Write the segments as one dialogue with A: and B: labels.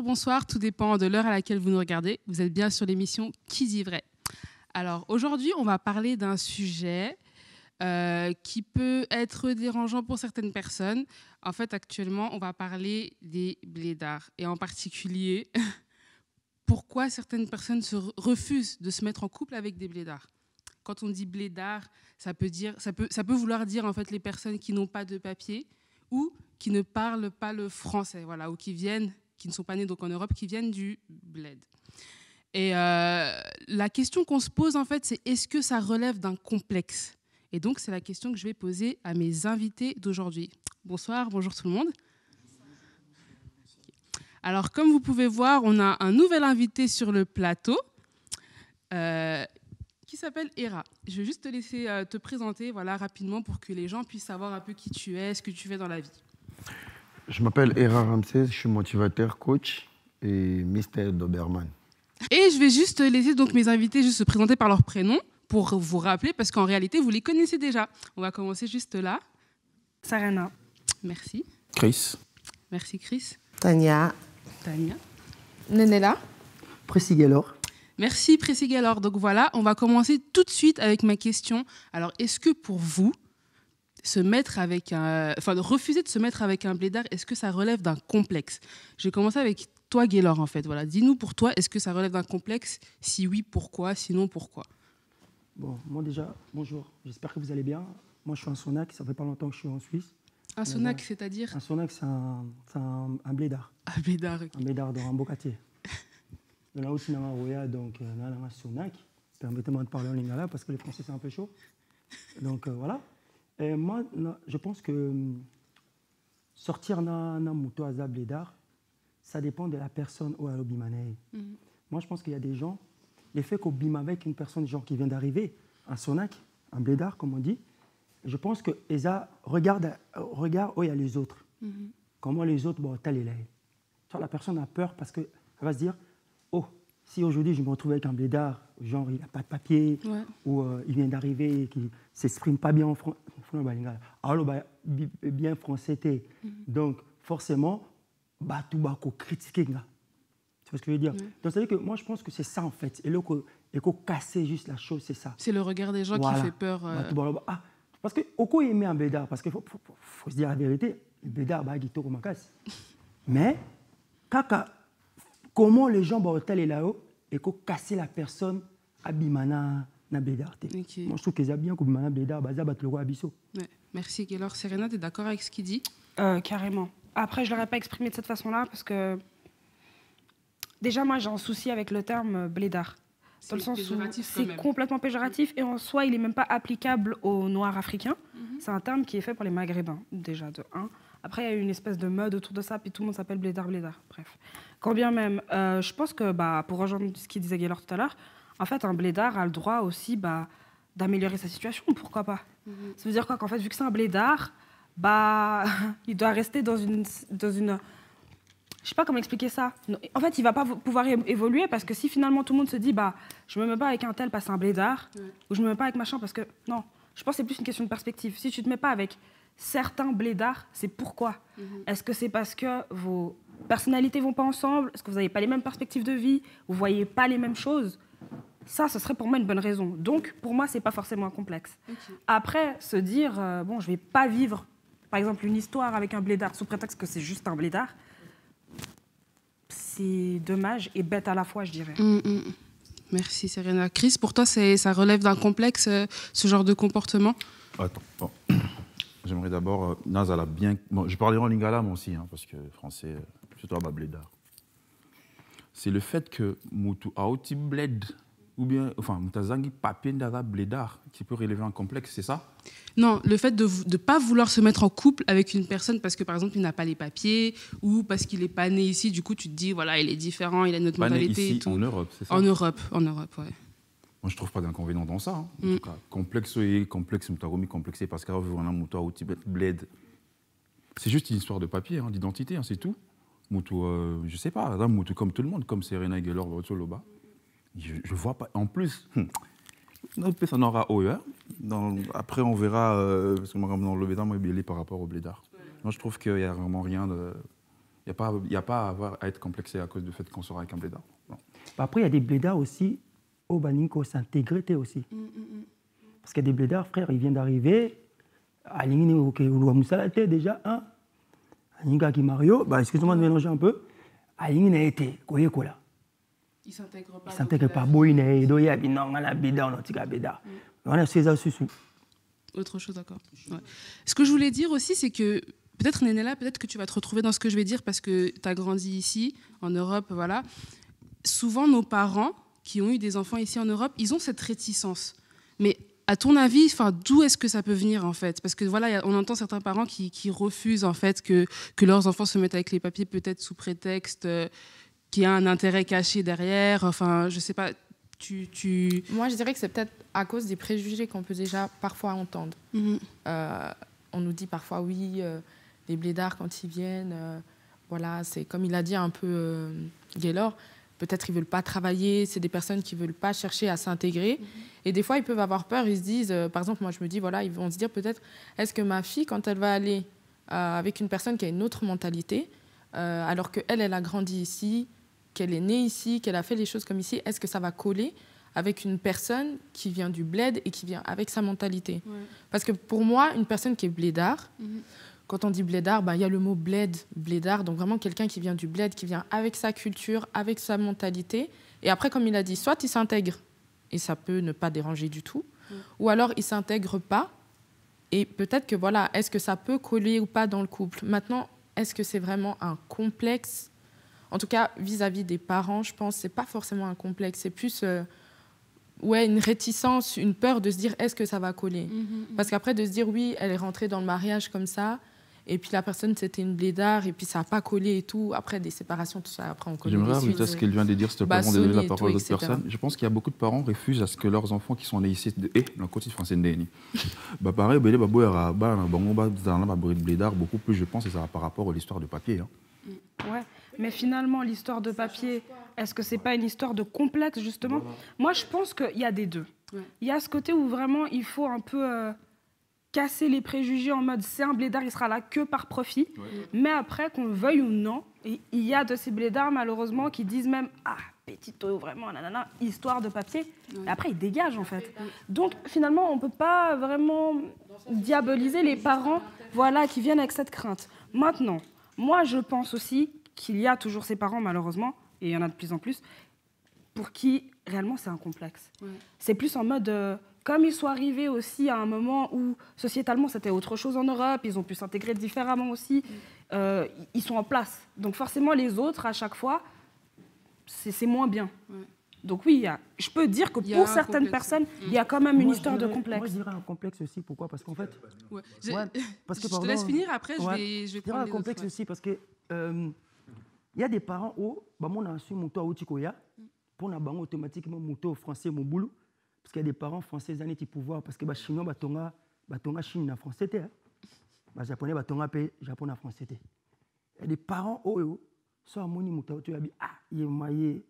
A: bonsoir, tout dépend de l'heure à laquelle vous nous regardez. Vous êtes bien sur l'émission Qui dit vrai. Alors aujourd'hui, on va parler d'un sujet qui peut être dérangeant pour certaines personnes. En fait, actuellement, on va parler des blédards. Et en particulier, pourquoi certaines personnes refusent de se mettre en couple avec des blédards. Quand on dit blédard, ça peut vouloir dire en fait les personnes qui n'ont pas de papier ou qui ne parlent pas le français, voilà, ou qui ne sont pas nés donc en Europe, qui viennent du bled. Et la question qu'on se pose en fait, c'est est-ce que ça relève d'un complexe? Et donc c'est la question que je vais poser à mes invités d'aujourd'hui. Bonsoir, bonjour tout le monde. Alors comme vous pouvez voir, on a un nouvel invité sur le plateau. Qui s'appelle Hera. Je vais juste te laisser te présenter rapidement pour que les gens puissent savoir un peu qui tu es, ce que tu fais dans la vie.
B: Je m'appelle Hera Ramsès, je suis motivateur, coach et Mr Doberman.
A: Et je vais juste laisser donc mes invités juste se présenter par leur prénom pour vous rappeler, parce qu'en réalité, vous les connaissez déjà. On va commencer juste là.
C: Serena.
A: Merci.
B: Chris.
A: Merci Chris.
D: Tania.
A: Tania.
D: Nenela.
E: Précis Gaylor.
A: Merci Précis Gaylor. Donc voilà, on va commencer tout de suite avec ma question. Alors, est-ce que pour vous, refuser de se mettre avec un blédard, est-ce que ça relève d'un complexe? Je vais commencer avec toi Gaylor en fait. Voilà, dis-nous pour toi, est-ce que ça relève d'un complexe? Si oui, pourquoi? Sinon, pourquoi?
E: Bon, moi déjà, bonjour. J'espère que vous allez bien. Moi, je suis un Sonac. Ça fait pas longtemps que je suis en Suisse.
A: Un Sonac, c'est-à-dire?
E: Un Sonac, c'est un blédard.
A: Un blédard.
E: Un blédard dans un beau quartier. Là aussi, dans un roya, donc dans un Sonac. Permettez-moi de parler en lingala parce que le français, c'est un peu chaud. Donc voilà. Et moi, je pense que sortir d'un mouton à blédard, ça dépend de la personne où elle est. Moi, je pense qu'il y a des gens, les faits qu'on bime avec une personne genre qui vient d'arriver, un Sonac, un blédard, comme on dit, je pense que Esa regarde où il y a les autres. Comment les autres, bon, tel il est. La personne a peur parce qu'elle va se dire, oh, si aujourd'hui je me retrouve avec un blédard, genre il n'a pas de papier, ouais, ou il vient d'arriver et qui ne s'exprime pas bien en français, alors bien français, donc forcément, tout va critiquer. Tu vois ce que je veux dire? Donc ça veut dire que moi je pense que c'est ça en fait. Et là, il faut casser juste la chose, c'est ça.
A: C'est le regard des gens qui fait peur.
E: Parce que Oko aimait un blédard, parce qu'il faut se dire la vérité, le blédard, il est ma casse. Mais, comment les gens vont aller là-haut et qu'on casse la personne à Bimana na blédard. Okay. Moi, je trouve qu'ils ont bien que Bimana blédard, ça bat le roi Abisso.
A: Merci. Alors, Serena, tu es d'accord avec ce qu'il dit?
C: Carrément. Après, je ne l'aurais pas exprimé de cette façon-là parce que déjà, moi, j'ai un souci avec le terme blédard. Dans le sens où c'est complètement péjoratif et en soi, il n'est même pas applicable aux Noirs africains. C'est un terme qui est fait pour les Maghrébins, déjà, de 1. Après, il y a eu une espèce de mode autour de ça, puis tout le monde s'appelle blédard. Bref. Quand bien même, je pense que, pour rejoindre ce qu'il disait Gaylor tout à l'heure, en fait, un blédard a le droit aussi d'améliorer sa situation, pourquoi pas. Ça veut dire quoi? Qu'en fait, vu que c'est un blédard, il doit rester dans une... Je sais pas comment expliquer ça. En fait, il va pas pouvoir évoluer parce que si finalement tout le monde se dit je me mets pas avec un tel parce que c'est un blédard, ou je me mets pas avec machin parce que... Non, je pense que c'est plus une question de perspective. Si tu te mets pas avec certains blédards, c'est pourquoi? Est-ce que c'est parce que vos personnalités vont pas ensemble? Est-ce que vous n'avez pas les mêmes perspectives de vie? Vous voyez pas les mêmes choses? Ça, ce serait pour moi une bonne raison. Donc, pour moi, c'est pas forcément un complexe. Après, se dire, je vais pas vivre, par exemple, une histoire avec un blédard sous prétexte que c'est juste un blédard, c'est dommage et bête à la fois, je dirais.
A: Merci, Serena. Chris, pour toi, ça relève d'un complexe, ce genre de comportement?
F: Attends, bon. J'aimerais d'abord... Nazala, bien... Bon, je parlerai en lingala, moi aussi, parce que français, surtout à blédard. C'est le fait que Moutou Aouti bled, ou bien, Moutazangi papier d'aza blédard, qui peut relever un complexe, c'est ça?
A: Non, le fait de ne pas vouloir se mettre en couple avec une personne parce que, par exemple, il n'a pas les papiers ou parce qu'il n'est pas né ici, du coup, tu te dis, voilà, il est différent, il a notre mentalité.
F: Pas né ici,
A: et tout.
F: En Europe, c'est ça?
A: En Europe, ouais.
F: Moi, je ne trouve pas d'inconvénient dans ça. En tout cas, complexe, Moutaromi complexé parce qu'avant, on a Moutou Aouti bled. C'est juste une histoire de papier, d'identité, c'est tout. Moutou, je ne sais pas, Moutou comme tout le monde, comme Serena Gaylor, Loba. Je ne vois pas. En plus, on aura OE. Après, on verra, parce que moi, dans le blédard, moi, je suis par rapport au blédard. Moi, je trouve qu'il n'y a vraiment rien Il n'y a pas à être complexé à cause du fait qu'on sera avec un blédard. Non.
E: Après, il y a des blédards aussi, au Baninko s'intégrer aussi. Parce qu'il y a des blédards, frère, ils viennent d'arriver. Alingini, ok, déjà, hein. Alinga qui Mario, bah, excusez-moi de mélanger un peu. Alingini a été, Koyekola.
A: Il s'intègre pas.
E: Il s'intègre pas. Boyne, Doya, Binon, la Bida, on a tika Bida. On a César Susu.
A: Autre chose, d'accord. Ouais. Ce que je voulais dire aussi, c'est que peut-être, Nenela, peut-être que tu vas te retrouver dans ce que je vais dire parce que tu as grandi ici, en Europe, voilà. Souvent, nos parents qui ont eu des enfants ici en Europe, ils ont cette réticence. Mais à ton avis, d'où est-ce que ça peut venir, en fait? Parce que voilà, on entend certains parents qui refusent, en fait, que leurs enfants se mettent avec les papiers, peut-être sous prétexte qu'il y a un intérêt caché derrière. Enfin, je sais pas.
D: Moi, je dirais que c'est peut-être à cause des préjugés qu'on peut déjà parfois entendre. On nous dit parfois, oui, les blédards, quand ils viennent, voilà, c'est comme il a dit un peu Gaylor, peut-être ils ne veulent pas travailler, c'est des personnes qui ne veulent pas chercher à s'intégrer. Et des fois, ils peuvent avoir peur, ils se disent, par exemple, moi je me dis, voilà, ils vont se dire peut-être, est-ce que ma fille, quand elle va aller avec une personne qui a une autre mentalité, alors qu'elle, elle a grandi ici, qu'elle est née ici, qu'elle a fait les choses comme ici, est-ce que ça va coller avec une personne qui vient du bled et qui vient avec sa mentalité? Parce que pour moi, une personne qui est blédard, quand on dit blédard, il y a le mot bled, blédard, donc vraiment quelqu'un qui vient du bled, qui vient avec sa culture, avec sa mentalité. Et après, comme il a dit, soit il s'intègre, et ça peut ne pas déranger du tout, ou alors il ne s'intègre pas, et peut-être que voilà, est-ce que ça peut coller ou pas dans le couple? Maintenant, est-ce que c'est vraiment un complexe? En tout cas, vis-à-vis des parents, je pense que ce n'est pas forcément un complexe, c'est plus une réticence, une peur de se dire est-ce que ça va coller? Parce qu'après, de se dire oui, elle est rentrée dans le mariage comme ça, et puis la personne, c'était une blédard, et puis ça n'a pas collé et tout. Après, des séparations, tout ça, après, on connaît
F: J'aimerais
D: les
F: rajouter
D: suites.
F: ce qu'elle vient de dire, s'il te plaît, avant de donner la parole à d'autres
D: etc.
F: personnes. Je pense qu'il y a beaucoup de parents qui refusent à ce que leurs enfants qui sont nés ici, le côté français n'est pas pareil, blédard, beaucoup plus, je pense, et ça va par rapport à l'histoire de papier.
C: Ouais, mais finalement, l'histoire de papier, est-ce que c'est pas une histoire de complexe, justement? Moi, je pense qu'il y a des deux. Il y a ce côté où vraiment, il faut un peu casser les préjugés en mode c'est un blédard, il sera là que par profit. Mais après, qu'on le veuille ou non, il y a de ces blédards, malheureusement, qui disent même « Ah, petito, vraiment, nanana, histoire de papier ». Et après, ils dégagent, en fait. Donc, finalement, on ne peut pas vraiment diaboliser les parents qui viennent avec cette crainte. Maintenant, moi, je pense aussi qu'il y a toujours ces parents, malheureusement, et il y en a de plus en plus, pour qui, réellement, c'est un complexe. C'est plus en mode... comme ils sont arrivés aussi à un moment où, sociétalement, c'était autre chose en Europe, ils ont pu s'intégrer différemment aussi, ils sont en place. Donc forcément, les autres, à chaque fois, c'est moins bien. Donc oui, je peux dire que pour certaines personnes, il y a quand même une histoire de complexe.
E: Moi, je dirais un complexe aussi. Pourquoi? Parce qu'en fait...
A: parce que, je te laisse finir, après, je vais prendre
E: un complexe aussi, parce que il y a des parents où, on a su mon toit au Tikoya, pour na bango automatiquement mon toit français, mon boulot. Parce qu'il y a des parents français qui ont le pouvoir, parce que les Chinois, ils Chine en français, les Japonais, ils Japon en français. Il y a des parents qui sont à mon toit, il est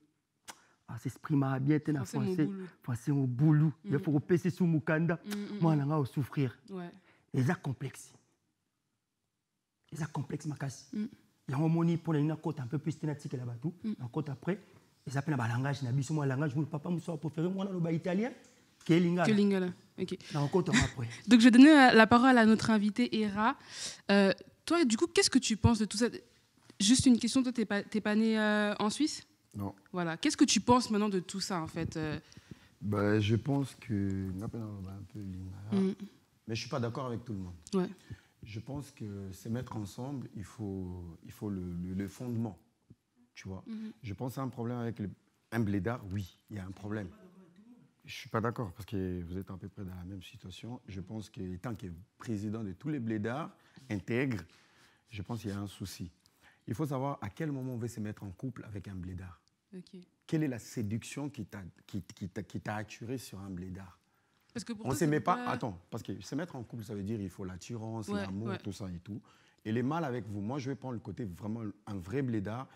E: s'exprime bien en français, mon boulot. Il faut repasser sur mon kanda, moi, on a souffrir. Et ça complexe. Et ça complexe, ma casse. Il y a un moment pour les côtes un peu plus thématique là-bas, tout. Un côte après. Ils appellent un langage, un langage, mon papa me soit préféré, moi, dans le italien, que lingala.
A: Okay.
E: Donc,
A: je vais donner la parole à notre invité, Hera. Toi, du coup, qu'est-ce que tu penses de tout ça? Juste une question, toi, t'es pas né en Suisse?
B: Non.
A: Voilà. Qu'est-ce que tu penses maintenant de tout ça, en fait?
B: Je pense que... Mais je ne suis pas d'accord avec tout le monde. Je pense que se mettre ensemble, il faut le fondement. Tu vois. Je pense qu'il y a un problème avec un blédard, oui, il y a un problème. Je ne suis pas d'accord parce que vous êtes à peu près dans la même situation. Je pense que tant que président de tous les blédards intègres, je pense qu'il y a un souci. Il faut savoir à quel moment on veut se mettre en couple avec un blédard. Quelle est la séduction qui t'a attiré sur un blédard?
A: Parce que pour
B: on ne se met pas... Attends, parce que se mettre en couple, ça veut dire qu'il faut l'attirance, l'amour, tout ça et tout. Et les mal avec vous, moi je vais prendre le côté vraiment un vrai blédard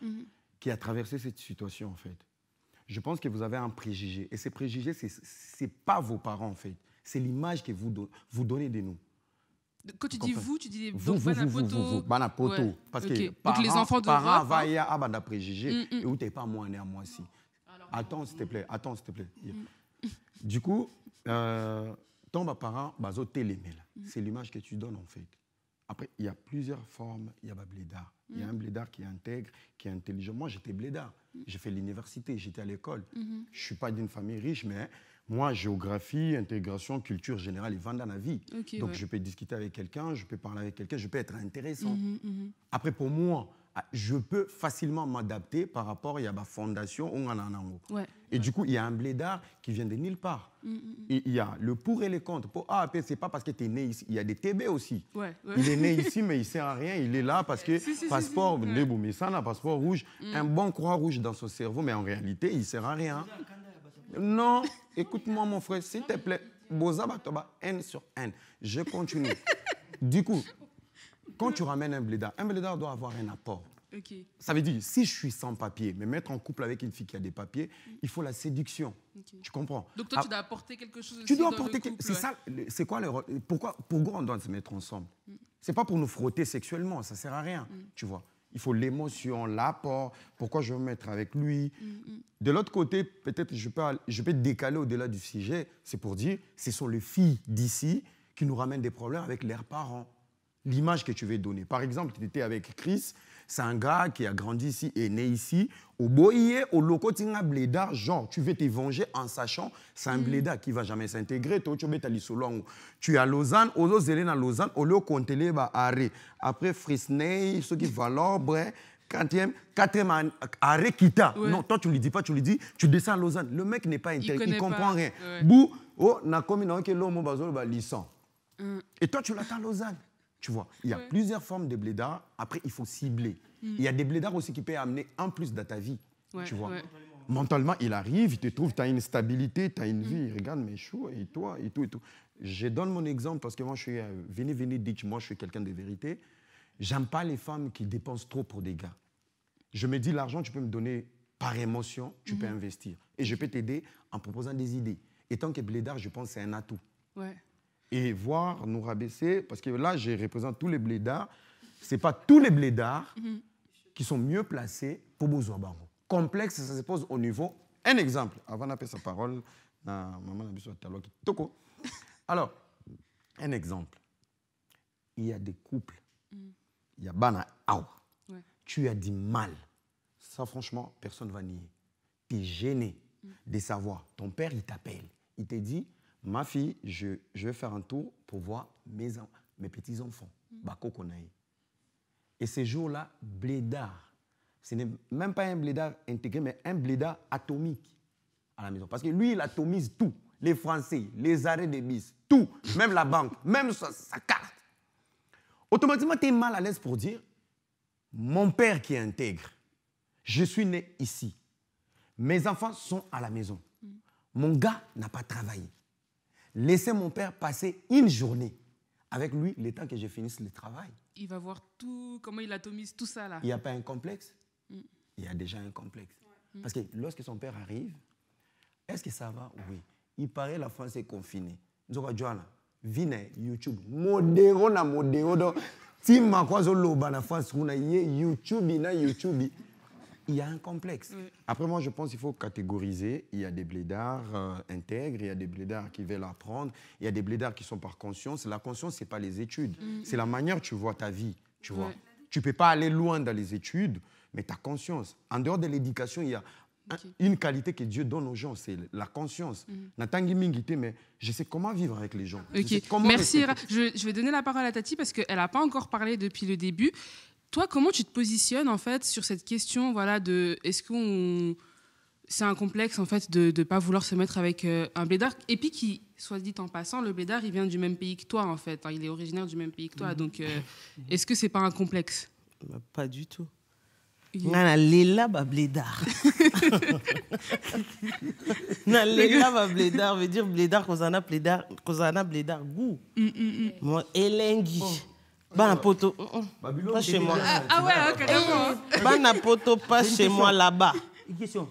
B: qui a traversé cette situation en fait. Je pense que vous avez un préjugé. Et ces préjugés, ce n'est pas vos parents en fait. C'est l'image que vous donnez de nous.
A: Quand tu dis vous, tu dis
B: vous, Banapoto.
A: Ouais.
B: Parce
A: okay.
B: que parents,
A: donc les enfants d'Europe.
B: Parents vaillent à Banda préjugés et où t'es pas moi né à moi aussi. Attends, s'il te plaît. Du coup, ton parent, bazo télémé. C'est l'image que tu donnes en fait. Après, il y a plusieurs formes. Il y a un blédard. Il y a un blédard qui est intègre, qui est intelligent. Moi, j'étais blédard. J'ai fait l'université, j'étais à l'école. Je ne suis pas d'une famille riche, mais moi, géographie, intégration, culture générale, ils vendent dans la vie.
A: Okay,
B: donc, je peux discuter avec quelqu'un, je peux parler avec quelqu'un, je peux être intéressant. Après, pour moi, je peux facilement m'adapter par rapport à ma fondation. Et du coup, il y a un blédard qui vient de nulle part. Et il y a le pour et le contre. Pour AAP, ce n'est pas parce que tu es né ici. Il y a des TB aussi. Il est né ici, mais il ne sert à rien. Il est là parce que passeport, passeport rouge, un bon croix rouge dans son cerveau, mais en réalité, il ne sert à rien. Non, écoute-moi, mon frère, s'il te plaît. Boza Batoba, N sur N. Je continue. Du coup, quand tu ramènes un blédard doit avoir un apport.
A: Okay.
B: Ça veut dire, si je suis sans papier, me mettre en couple avec une fille qui a des papiers, il faut la séduction. Okay. Tu comprends?
A: Donc toi, tu dois apporter quelque chose aussi.
B: Tu dois apporter quelque chose. C'est ça. C'est quoi le rôle? Pourquoi on doit se mettre ensemble? C'est pas pour nous frotter sexuellement, ça sert à rien. Tu vois? Il faut l'émotion, l'apport. Pourquoi je veux me mettre avec lui? De l'autre côté, peut-être je peux décaler au-delà du sujet. C'est pour dire, ce sont les filles d'ici qui nous ramènent des problèmes avec leurs parents. L'image que tu veux donner. Par exemple, tu étais avec Chris, c'est un gars qui a grandi ici, est né ici. Au boye, au loco, tu as un blédard, genre, tu veux te venger en sachant, c'est un blédard qui ne va jamais s'intégrer. Tu es à Lausanne, aux autres élèves à Lausanne, au lieu de arrêt. Après, Frisney, ceux qui valent, quatrième arrêt, Kita. Ouais. Non, toi, tu ne lui dis pas, tu lui dis, tu descends à Lausanne. Le mec n'est pas intégré, il ne comprend rien. Ouais. Bou, n'a commis que l'homme a licence. Et toi, tu l'attends à Lausanne. Tu vois, il y a plusieurs formes de blédards. Après, il faut cibler. Il y a des blédards aussi qui peuvent amener un plus dans ta vie. Tu vois. Mentalement, il arrive, il te trouve, tu as une stabilité, tu as une vie. Il regarde mes choux et toi, et tout, et tout. Je donne mon exemple parce que moi, je suis... venez, dites, moi, je suis quelqu'un de vérité. J'aime pas les femmes qui dépensent trop pour des gars. Je me dis, l'argent, tu peux me donner par émotion, tu peux investir. Et je peux t'aider en proposant des idées. Et tant que blédard, je pense que c'est un atout.
A: Ouais.
B: Et voir nous rabaisser, parce que là, je représente tous les blédards. Ce n'est pas tous les blédards qui sont mieux placés pour besoin de complexe, ça se pose au niveau. Un exemple, avant d'appeler sa parole, maman a besoin de Toko. Alors, un exemple. Il y a des couples. Il y a Bana Awa. Tu as dit mal. Ça, franchement, personne ne va nier. Tu es gêné de savoir. Ton père, il t'appelle. Il te dit, ma fille, je vais faire un tour pour voir mes petits-enfants. Bako Konaï. Et ces jours-là, blédard. Ce n'est même pas un blédard intégré, mais un blédard atomique à la maison. Parce que lui, il atomise tout. Les Français, les arrêts de bus, tout. Même la banque, même sa carte. Automatiquement, tu es mal à l'aise pour dire, mon père qui est intègre, je suis né ici. Mes enfants sont à la maison. Mon gars n'a pas travaillé. Laissez mon père passer une journée avec lui le temps que je finisse le travail.
A: Il va voir tout, comment il atomise tout ça là.
B: Il n'y a pas un complexe? Il y a déjà un complexe. Parce que lorsque son père arrive, est-ce que ça va? Oui. Il paraît la France est confinée. Nzoka Joana, vine YouTube. Modéro na modéro. Si ma croise na France, YouTube na YouTube. Il y a un complexe. Après, moi, je pense qu'il faut catégoriser. Il y a des blédards intègres, il y a des blédards qui veulent apprendre, il y a des blédards qui sont par conscience. La conscience, ce n'est pas les études. C'est la manière dont tu vois ta vie. Tu vois. Tu ne peux pas aller loin dans les études, mais ta conscience. En dehors de l'éducation, il y a une qualité que Dieu donne aux gens, c'est la conscience. Mais je sais comment vivre avec les gens.
A: Merci. Je vais donner la parole à Tati parce qu'elle n'a pas encore parlé depuis le début. Toi, comment tu te positionnes en fait sur cette question, voilà, de est-ce qu'on c'est un complexe en fait de ne pas vouloir se mettre avec un blédard, et puis qui, soit dit en passant, le blédard il vient du même pays que toi en fait, il est originaire du même pays que toi, donc est-ce que c'est pas un complexe?
G: Pas du tout. Na lela ba blédard. Na lela ba blédard veut dire blédard qu'on en a blédard goût. Moi elengi. Bana poto, pas chez moi.
A: Ah ouais, carrément.
G: Bana poto, pas chez moi là-bas.
E: Une question.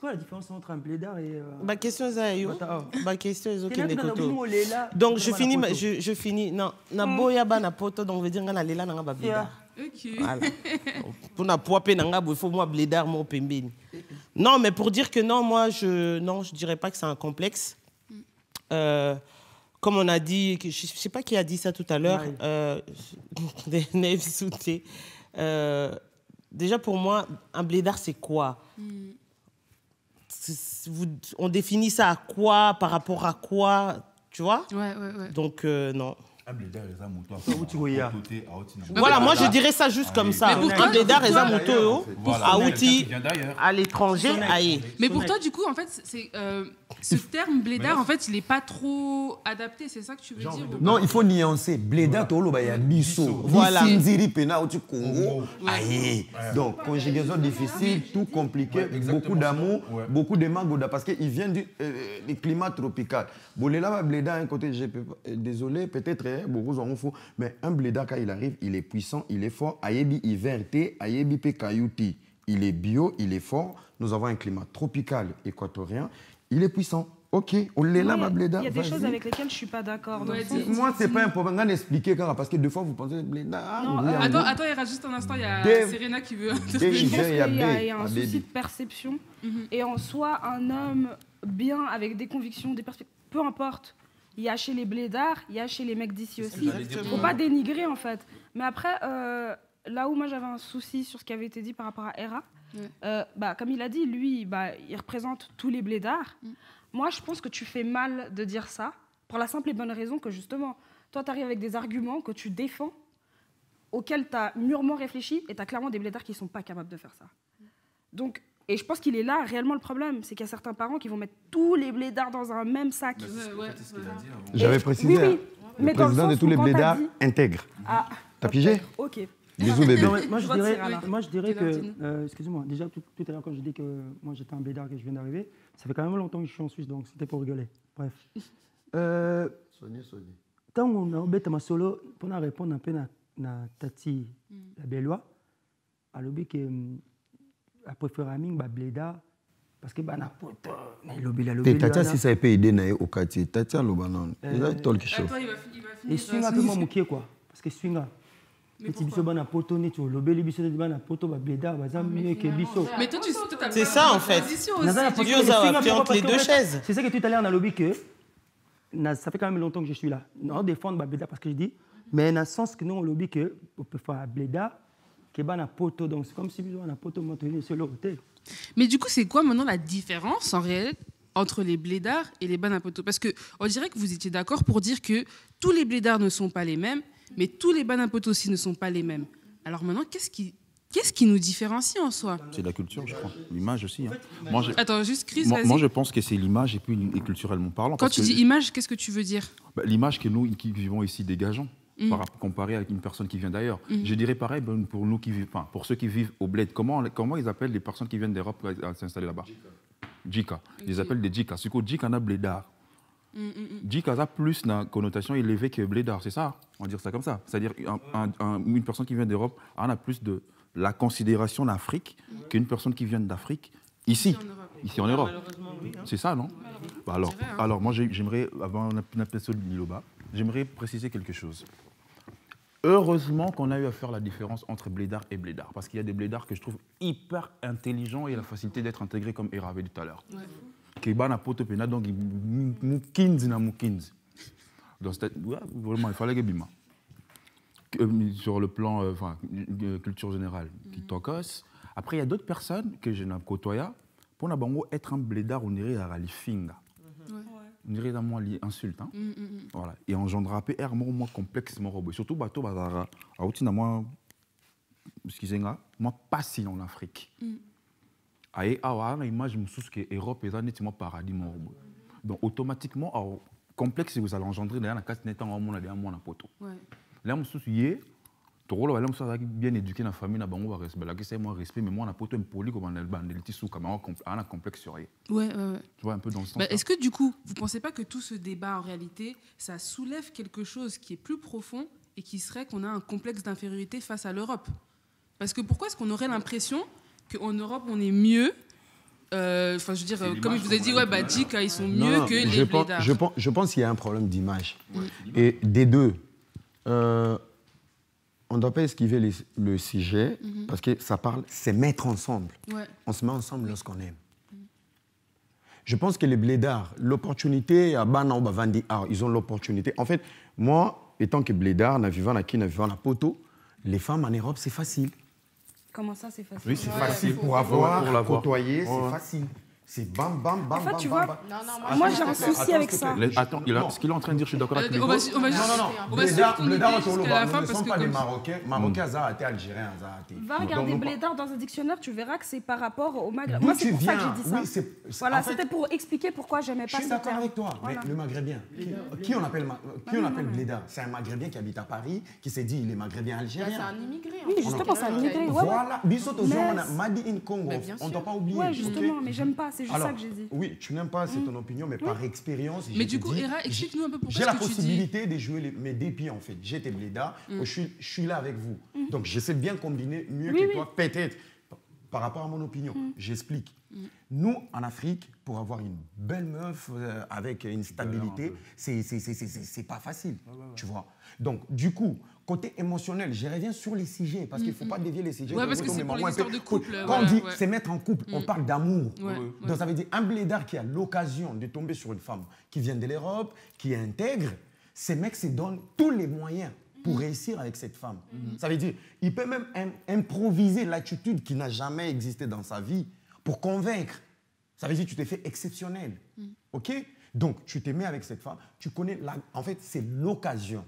E: quoi la différence entre un blédard et...
G: Ma question est donc je finis. Non, na boya ba na poto donc veut dire na lela na ba blédard.
A: Ok.
G: Voilà. Pour na poiper na il faut moi blédard mo pembeni. Non, mais pour dire que non, moi je dirais pas que c'est un complexe. Comme on a dit, je sais pas qui a dit ça tout à l'heure, déjà pour moi, un blédard c'est quoi? On définit ça à quoi, par rapport à quoi, tu vois?
A: Ouais.
G: Donc, non.
A: Voilà,
G: moi je dirais ça juste comme ça. Un blédard et un moto à outils à l'étranger.
A: Mais pour toi, du coup, en fait, ce terme blédard, en fait, il n'est pas trop adapté, c'est ça que tu veux dire?
B: Non, il faut nuancer. Blédard, il y a biso.
G: Voilà.
B: Donc, conjugaison difficile, tout compliqué, beaucoup d'amour, beaucoup de magoda, parce qu'il vient du climat tropical. Bolela, blédard, un côté, désolé, peut-être, beaucoup en faux, mais un blédard, quand il arrive, il est puissant, il est fort. Ayebi, il verté, ayebi, kayuti. Il est bio, il est fort. Nous avons un climat tropical équatorien. Il est puissant. Ok, on l'est là, ma blédard.
C: Il y a des choses avec lesquelles je ne suis pas d'accord.
B: Moi, ce n'est pas un problème. On va expliquer parce que des fois, vous pensez blédard.
A: Attends, il y a juste un instant, il y a Serena qui veut intervenir.
C: Je pense qu'il y a un souci de perception. Et en soi, un homme bien, avec des convictions, des perspectives, peu importe. Il y a chez les blédards, il y a chez les mecs d'ici aussi. Il ne faut pas dénigrer, en fait. Mais après, là où moi j'avais un souci sur ce qui avait été dit par rapport à Hera, comme il a dit, lui, il représente tous les blédards. Moi, je pense que tu fais mal de dire ça, pour la simple et bonne raison que, justement, toi, tu arrives avec des arguments que tu défends, auxquels tu as mûrement réfléchi, et tu as clairement des blédards qui ne sont pas capables de faire ça. Donc, et je pense qu'il est là réellement le problème, c'est qu'il y a certains parents qui vont mettre tous les blédards dans un même sac.
B: J'avais précisé,
C: oui,
B: le président de tous les blédards intègre.
C: Ah,
B: t'as pigé?
C: Ok.
B: Bisous bébé.
E: Moi je dirais que, excusez-moi, déjà tout à l'heure quand je dis que moi j'étais un blédard que je viens d'arriver, ça fait quand même longtemps que je suis en Suisse, donc c'était pour rigoler. Bref. Tant on a embêté ma solo, pour répondre un peu à Tati, la Bellois, à l'obé que a préféré un blédard parce que na poto na lobby
B: Tati si ça peut aider na au quartier Tati lobanon il a talk show
A: attends il va finir
E: et swinga peu moi mukie quoi parce que swinga petit biso bana poto ni to lobby biso de bana poto blédard bazam mieux que biso
A: mais toi
G: c'est ça en fait entre les deux chaises.
E: C'est ça que tout à l'heure on a lobby que ça fait quand même longtemps que je suis là non défendre blédard parce que je dis mais dans le sens que nous on lobby que on peut faire blédard donc c'est comme si on a poto maintenu sur l'hôtel.
A: Mais du coup, c'est quoi maintenant la différence en réel entre les blédards et les banapoto? Parce qu'on dirait que vous étiez d'accord pour dire que tous les blédards ne sont pas les mêmes, mais tous les banapoto aussi ne sont pas les mêmes. Alors maintenant, qu'est-ce qui nous différencie en soi?
F: C'est la culture, je crois. L'image aussi.
A: Attends, juste Chris,
F: moi, je pense que c'est l'image et puis culturellement parlant.
A: Quand tu dis image, qu'est-ce que tu veux dire?
F: L'image que nous qui vivons ici dégageons. Comparé avec une personne qui vient d'ailleurs. Je dirais pareil pour nous qui vivent, pour ceux qui vivent au bled. Comment ils appellent les personnes qui viennent d'Europe à s'installer là-bas? Djika. Ils les appellent des Djika. C'est quoi Djika, on a blédard. Djika a plus une connotation élevée que blédard, c'est ça? On va dire ça comme ça. C'est-à-dire une personne qui vient d'Europe en a plus de la considération d'Afrique qu'une personne qui vient d'Afrique ici en Europe. C'est ça, non? Alors moi, j'aimerais, avant l'épisode de Niloba, j'aimerais préciser quelque chose. Heureusement qu'on a eu à faire la différence entre blédard et blédard, parce qu'il y a des blédards que je trouve hyper intelligents et la facilité d'être intégrés, comme Hera avait dit tout à l'heure. Keba poto pena donc moukinzi na moukinzi. Donc vraiment il fallait que bima. Sur le plan culture générale, qui tokos. Après il y a d'autres personnes que je n'ai côtoyé pour na bango être un blédard on dirait à ralifinga. On dirait dans moi l'insulte. Voilà. Et engendra peu moins complexe, surtout bateau bazara. A outina moi, excusez-moi, moi pas si en Afrique. Aïe, une image me soucie que l'Europe est un nettement paradis morbo. Donc automatiquement, complexe vous allez engendrer dans la casse n'étant en mon à mon poteau. Là me soucie ton rôle là me bien éduqué dans la famille na bango va respect là que c'est moi respect mais moi na poteau impoli comme on a le bandel tissu comme un complexe sur rien.
A: Ouais.
F: Tu vois un peu dans ce sens.
A: Est-ce que du coup, vous pensez pas que tout ce débat en réalité, ça soulève quelque chose qui est plus profond et qui serait qu'on a un complexe d'infériorité face à l'Europe? Parce que pourquoi est-ce qu'on aurait l'impression qu'en Europe on est mieux Enfin, je veux dire, comme je vous ai dit, ouais, Djika, ils sont mieux que les blédards.
B: Je pense qu'il y a un problème d'image. Et des deux, on ne doit pas esquiver le sujet parce que ça parle, c'est mettre ensemble. Ouais. On se met ensemble lorsqu'on aime. Je pense que les blédards, l'opportunité, ils ont l'opportunité. En fait, moi, étant que blédard, vivant la poto, les femmes en Europe, c'est facile.
C: Comment ça, c'est facile?
B: Oui, c'est facile pour avoir, côtoyer, c'est facile. C'est bam, bam, bam,
C: en fait,
B: bam,
C: tu
B: bam,
C: vois,
B: bam.
C: Moi, j'ai un souci avec ça.
F: Attends, ce qu'il est en train de dire, je suis d'accord avec lui.
A: On va
B: non, ne sont pas des Marocains. Marocains, ça a été Algériens.
C: Va regarder blédard dans un dictionnaire, tu verras que c'est par rapport au Maghreb. Moi, c'est pour ça que j'ai dit ça. Voilà, c'était pour expliquer pourquoi j'aimais pas ce terme.
B: Je suis d'accord avec toi, mais le Maghrébien, qui on appelle blédard? C'est un Maghrébien qui habite à Paris, qui s'est dit il est Maghrébien algérien.
D: C'est un immigré.
C: Oui, justement, c'est un immigré.
B: Voilà, Madi in Congo, on ne doit pas oublier.
C: Oui, justement, mais j'aime pas, c'est juste ça que j'ai dit.
B: Oui, tu n'aimes pas, c'est ton opinion, mais par expérience.
A: Mais du coup, Hera, explique-nous un peu pourquoi
B: j'ai la possibilité de jouer mes défis, en fait. J'étais blédard, je suis là avec vous. Donc, j'essaie de bien combiner mieux que toi, peut-être, par rapport à mon opinion. J'explique. Nous, en Afrique, pour avoir une belle meuf avec une stabilité, c'est pas facile, tu vois. Donc, du coup, côté émotionnel, je reviens sur les sujets, parce qu'il ne faut pas dévier les sujets.
A: Oui, parce que c'est pour les histoires de couple.
B: Quand on dit c'est mettre en couple, on parle d'amour. Donc ça veut dire un blédard qui a l'occasion de tomber sur une femme qui vient de l'Europe, qui est intègre, ces mecs se donnent tous les moyens pour réussir avec cette femme. Ça veut dire il peut même improviser l'attitude qui n'a jamais existé dans sa vie pour convaincre. Ça veut dire que tu t'es fait exceptionnel. OK? Donc, tu te mets avec cette femme, tu connais... En fait, c'est l'occasion.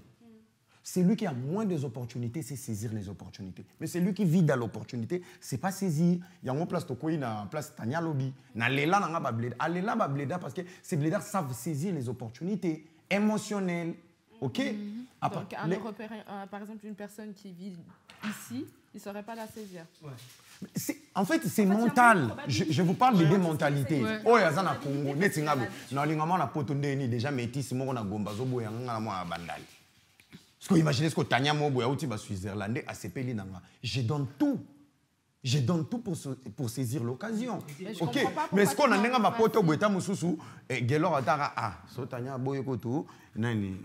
B: C'est lui qui a moins des opportunités, c'est saisir les opportunités. Mais c'est lui qui vit dans l'opportunité, c'est pas saisir. Il y a une place il y a une place Tania Lobby. Nalela n'a pas bléda. Alela ba bléda parce que ces blédards savent saisir les opportunités émotionnelles. OK?
D: Après, donc, par exemple, une personne qui vit ici, il ne saurait pas la saisir.
B: En fait, c'est mental. Je vous parle des mentalités. Oh, il y a un Congo. Déjà, métis, moi, on a gombazo, on a bandal. Parce que imaginez ce que Tania Mobo est Suisse-Irlandais à CPL Nanga. Je donne tout. Je donne tout pour saisir l'occasion. OK. Mais ce qu'on a n'enga ma pote au boeta mususu et gelor atara so Tania boyekoto nani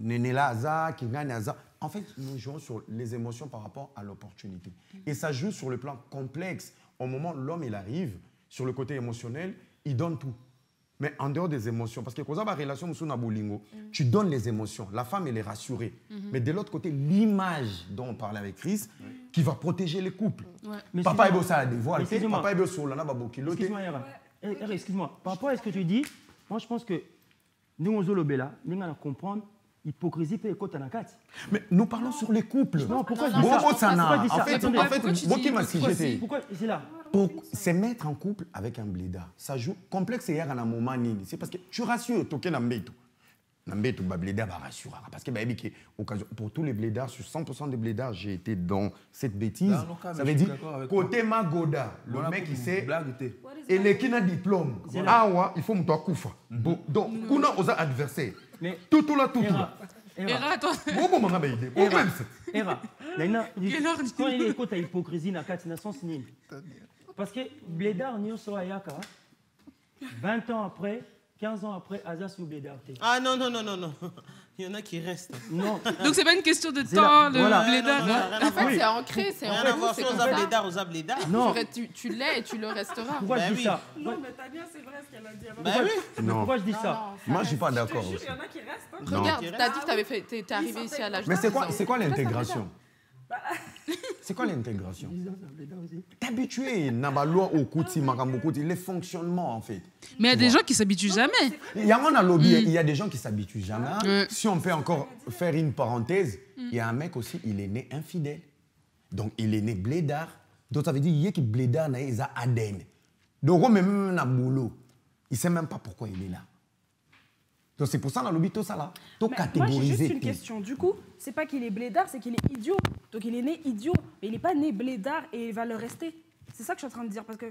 B: nenela za kingani za. En fait, nous jouons sur les émotions par rapport à l'opportunité. Et ça joue sur le plan complexe. Au moment où l'homme il arrive, sur le côté émotionnel, il donne tout. Mais en dehors des émotions, parce que quand on a une relation tu donnes les émotions. La femme, elle est rassurée. Mais de l'autre côté, l'image dont on parlait avec Chris, qui va protéger les couples. Papa est beau ça à dévoiler. Papa est beau sur la
E: Excuse-moi, par rapport à ce que tu dis, moi je pense que nous, on là, nous allons comprendre l'hypocrisie et côté en quatre.
B: Mais nous parlons sur les couples.
E: Non, pourquoi je
B: dis ça?
E: En
B: fait,
E: pourquoi c'est là?
B: Pour se mettre en couple avec un blédard, ça joue complexe hier à un moment. C'est parce que tu rassures, toqué Nambeto. Nambeto, blédard va rassurer. Parce que pour tous les blédards, sur 100% des blédards, j'ai été dans cette bêtise. Ça veut dire, côté Magoda, le mec qui sait, et les qui n'a diplôme, il faut me koufa. Donc, on a aux adversaires. Tout là.
A: Era, attends.
E: Era, quand il écoute la hypocrisie, il n'a sens ni. Parce que blédard, nous sommes à 20 ans après, 15 ans après, Azaz ou blédard.
G: Ah non. Il y en a qui restent.
E: Non.
A: Donc c'est pas une question de temps, le blédard.
D: En fait, c'est ancré, c'est en
G: vous, c'est comme ça. Blédard.
E: Non.
D: Tu l'es et tu le resteras.
E: Pourquoi je dis ça?
C: Non, mais Tania, c'est vrai ce qu'elle a dit.
E: Pourquoi je dis ça?
B: Moi, je suis pas d'accord.
C: Il y en a qui restent.
D: Regarde, t'as dit que t'es arrivé ici à l'âge de
B: 15 ans. Mais c'est quoi l'intégration? C'est quoi l'intégration? T'habituer les fonctionnements en fait.
A: Mais il y a des gens qui s'habituent jamais.
B: Il y a un lobby, il y a des gens qui s'habituent jamais. Si on peut encore faire une parenthèse, il y a un mec aussi, il est né infidèle. Donc il est né blédard. Donc ça veut dire qu'il y a qui blédard na isa Aden. Donc même na boulot, il sait même pas pourquoi il est là. Donc c'est pour ça dans le lobby tout ça là, tout catégorisé.
C: Moi j'ai juste une question. Du coup, c'est pas qu'il est blédard, c'est qu'il est idiot. Donc il est né idiot, mais il n'est pas né blédard et il va le rester. C'est ça que je suis en train de dire parce que.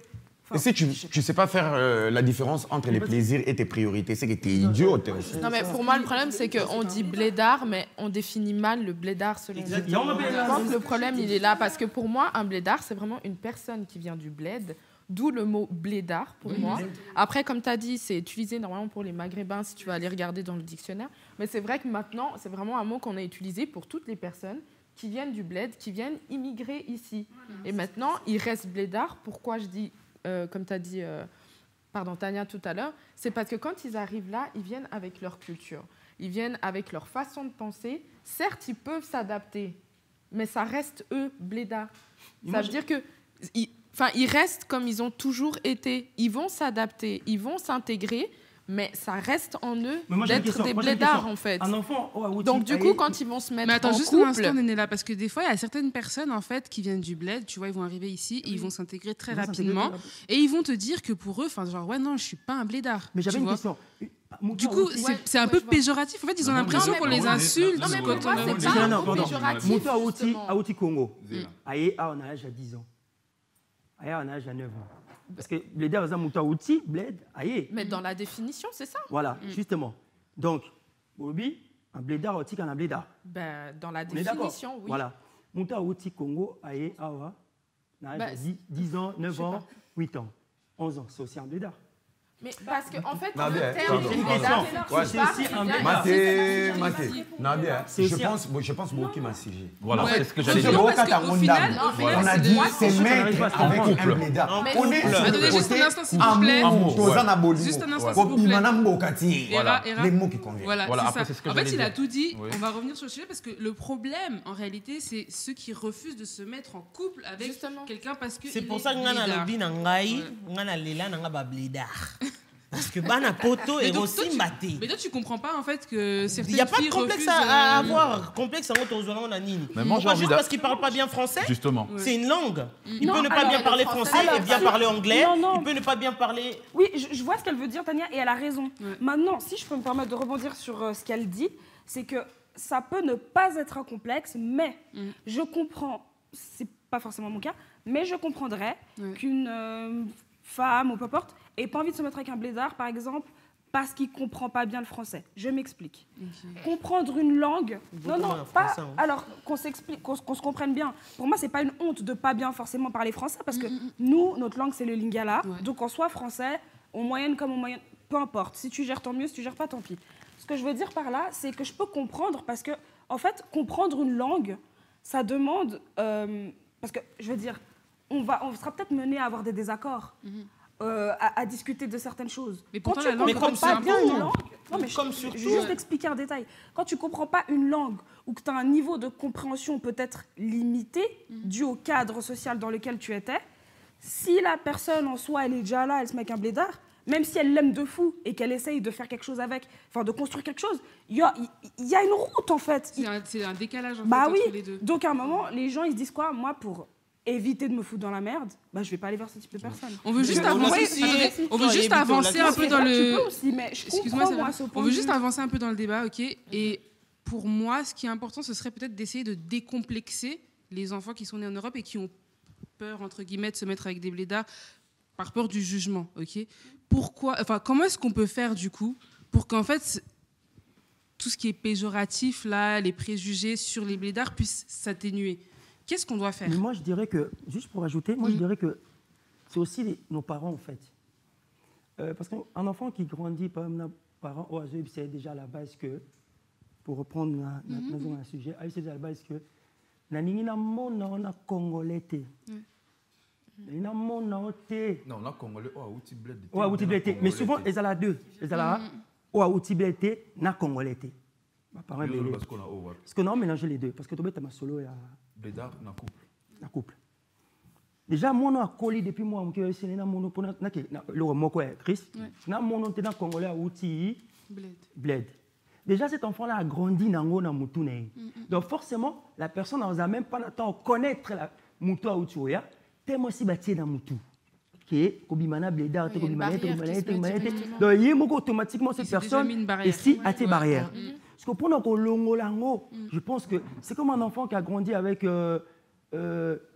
B: Et si tu ne sais pas faire la différence entre les plaisirs et tes priorités, c'est que tu es idiot.
D: Non mais pour moi le problème c'est qu'on dit blédard mais on définit mal le blédard selon nous. Je pense que le problème il est là parce que pour moi un blédard c'est vraiment une personne qui vient du bled D'où le mot blédard pour moi. Après, comme tu as dit, c'est utilisé normalement pour les Maghrébins si tu vas aller regarder dans le dictionnaire. Mais c'est vrai que maintenant, c'est vraiment un mot qu'on a utilisé pour toutes les personnes qui viennent du bled, qui viennent immigrer ici. Et maintenant, il reste blédard. Pourquoi je dis, comme tu as dit, Tania tout à l'heure, c'est parce que quand ils arrivent là, ils viennent avec leur culture. Ils viennent avec leur façon de penser. Certes, ils peuvent s'adapter, mais ça reste eux, blédards. Ça veut dire que... ils restent comme ils ont toujours été. Ils vont s'adapter, ils vont s'intégrer, mais ça reste en eux d'être des blédards, en fait.
E: Un enfant,
D: donc, du coup, quand ils vont se mettre en couple...
A: Mais attends, juste un instant, Néné, là, parce que des fois, il y a certaines personnes, en fait, qui viennent du bled, tu vois, ils vont arriver ici, ils vont s'intégrer très rapidement, et ils vont te dire que pour eux, genre, ouais, non, je suis pas un blédard.
E: Mais j'avais une question.
A: Du coup, c'est un peu péjoratif. En fait, ils ont l'impression qu'on les insulte.
D: Non, mais pour moi, c'est pas un peu péjoratif,
E: justement. Aouti Congo, aïe, on a l'âge à 10 ans. Aïe, on a l'âge à 9 ans. Parce que blédard, c'est un mouton outil, bled, aïe.
D: Mais dans la définition, c'est ça.
E: Voilà, justement. Donc, Bobby, un blédard, outil, un blédard.
D: Ben, dans la définition, oui.
E: Voilà. Mouton outil Congo, aïe, awa, on a l'âge à 10 ans, 9 ans, 8 ans, 11 ans. C'est aussi un blédard.
D: Mais parce qu'en fait,
B: en
D: termes de blédard,
B: c'est aussi un blédard. Je pense beaucoup m'a sigé.
F: Voilà, c'est ce que j'allais dire.
B: On a dit c'est mettre avec un blédard. On est
A: juste un instant, s'il vous plaît.
B: Juste
A: un instant, s'il vous plaît.
B: Voilà, les mots qui conviennent.
A: Voilà, c'est ça. En fait, il a tout dit. On va revenir sur le sujet parce que le problème, en réalité, c'est ceux qui refusent de se mettre en couple avec quelqu'un parce que.
G: C'est pour ça que on a le bin nangai, on a lela nanga ba blédard. Parce que Bana Poto est aussi maté.
A: Mais toi, tu comprends pas en fait que certaines
G: filles refusent... Il n'y a pas de complexe à avoir. Complexe à
F: mais moi,
G: juste parce qu'il ne parle pas bien français.
F: Justement.
G: C'est une langue. Il peut ne pas bien parler français et bien parler anglais. Il peut ne pas bien parler...
C: Oui, je vois ce qu'elle veut dire, Tania, et elle a raison. Maintenant, si je peux me permettre de rebondir sur ce qu'elle dit, c'est que ça peut ne pas être un complexe, mais je comprends, c'est pas forcément mon cas, mais je comprendrais qu'une femme ou peu importe et pas envie de se mettre avec un blédard, par exemple, parce qu'il ne comprend pas bien le français. Je m'explique. Comprendre une langue... Non, pas... Français, hein. Alors, qu'on s'explique, qu'on se comprenne bien. Pour moi, ce n'est pas une honte de ne pas bien forcément parler français, parce que nous, notre langue, c'est le lingala. Donc, en soit français, en moyenne comme en moyenne, peu importe. Si tu gères, tant mieux. Si tu gères pas, tant pis. Ce que je veux dire par là, c'est que je peux comprendre, parce que, en fait, comprendre une langue, ça demande... parce que, je veux dire, on sera peut-être mené à avoir des désaccords. À discuter de certaines choses.
A: Mais
C: quand tu ne comprends pas bien une langue, non, mais je vais juste expliquer un détail. Quand tu ne comprends pas une langue ou que tu as un niveau de compréhension peut-être limité dû au cadre social dans lequel tu étais, si la personne en soi, elle est déjà là, elle se met avec un blédard, même si elle l'aime de fou et qu'elle essaye de faire quelque chose avec, enfin de construire quelque chose, il y a une route en fait.
A: C'est un décalage en fait,
C: entre
A: les deux.
C: Donc à un moment, les gens ils se disent quoi? Moi, pour éviter de me foutre dans la merde, je vais pas aller vers ce type de personne.
A: On veut juste avancer un peu dans le... On veut juste avancer un peu dans le débat, ok? Et pour moi, ce qui est important, ce serait peut-être d'essayer de décomplexer les enfants qui sont nés en Europe et qui ont peur, entre guillemets, de se mettre avec des blédards par peur du jugement, ok? Comment est-ce qu'on peut faire, du coup, pour qu'en fait, tout ce qui est péjoratif, là, les préjugés sur les blédards puissent s'atténuer? Qu'est-ce qu'on doit faire?
E: Mais moi, je dirais que, juste pour ajouter, je dirais que c'est aussi nos parents, en fait. Parce qu'un enfant qui grandit par nos parents, c'est déjà à la base que, pour reprendre un sujet, c'est déjà à la base que, on a congolais.
F: Non, on a congolais, outil bled.
E: Outil bled. Mais souvent, ils ont deux. Ils ont outil bled, na congolais. Parce qu'on a mélangé les deux. Parce que tu as solo et
F: blédard na couple.
E: Na couple. Déjà, moi, on a collé depuis moi, je suis le remoko est Chris. Na mon te na congolais outil bled. Déjà, cet enfant-là a grandi dans le Moutoune. Donc, forcément, la personne n'a même pas le temps de connaître la Moutou à Outouya. Tellement si bâti dans Moutou. Qui est Kobimana blédard, Kobimana. Donc, il y a automatiquement cette personne ici à tes barrières. Parce que pour nous, Longolango, je pense que c'est comme un enfant qui a grandi avec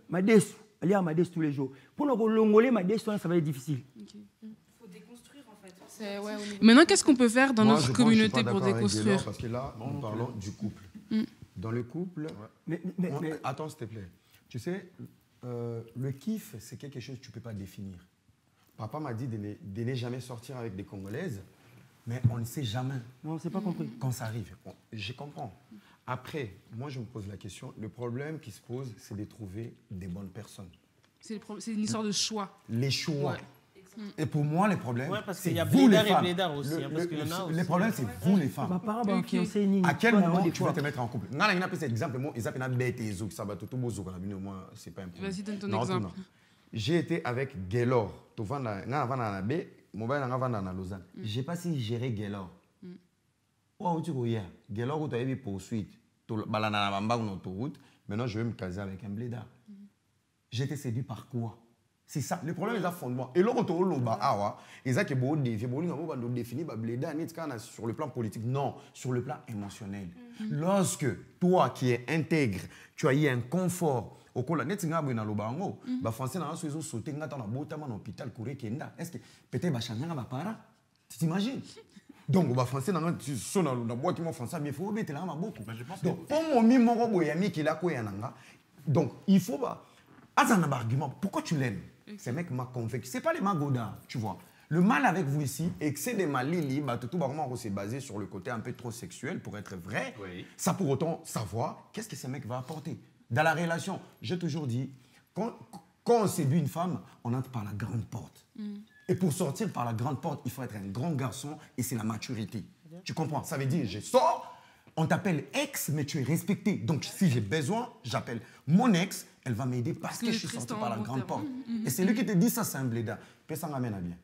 E: Madès. Elle est à Madès tous les jours. Pour nous, Longolais, Madès, ça va être difficile.
C: Il faut déconstruire en fait.
A: Maintenant, qu'est-ce qu'on peut faire dans notre communauté pour déconstruire?
B: Parce que là, nous parlons du couple. Dans le couple, mais attends s'il te plaît. Tu sais, le kiff, c'est quelque chose que tu ne peux pas définir. Papa m'a dit de ne jamais sortir avec des Congolaises, mais on ne sait jamais.
E: Non, c'est pas compris.
B: Quand ça arrive, bon, je comprends. Après, moi, je me pose la question. Le problème qui se pose, c'est de trouver des bonnes personnes.
A: C'est une histoire de choix.
B: Les choix. Ouais. Et pour moi, les problèmes,
G: c'est vous les femmes. Aussi,
B: les problèmes, c'est vous les femmes. À quel moment tu vas te mettre en couple? Non, il y a un exemple, c'est pas un problème.
A: Vas-y, donne ton exemple.
B: J'ai été avec Gaylor. J'ai pas si géré Gaylor. Gaylor, tu as eu poursuite. Maintenant, je vais me caser avec un blédard. J'ai été séduit par quoi? C'est ça. Le problème est à fondement. Et là, on sur le plan politique. Non, sur le plan émotionnel. Lorsque toi qui es intègre, tu as eu un confort, au cours de la français sauté est-ce que peut-être tu t'imagines? Donc, on va français dans la boîte qui m'a français, mais il faut mettre là beaucoup. Donc, il faut un argument. Pourquoi tu l'aimes? Ces mecs m'a convaincu. Ce n'est pas les magodas, tu vois. Le mal avec vous ici, et que c'est des malili, tout c'est basé sur le côté un peu trop sexuel pour être vrai. Oui. Ça pour autant savoir qu'est-ce que ces mecs vont apporter. Dans la relation, j'ai toujours dit, quand on séduit une femme, on entre par la grande porte. Et pour sortir par la grande porte, il faut être un grand garçon et c'est la maturité. Tu comprends? Ça veut dire, je sors, on t'appelle ex, mais tu es respecté. Donc, si j'ai besoin, j'appelle mon ex, elle va m'aider parce que je suis sorti par la grande porte. Et c'est lui qui te dit ça, c'est un blédard. Puis ça m'amène à bien.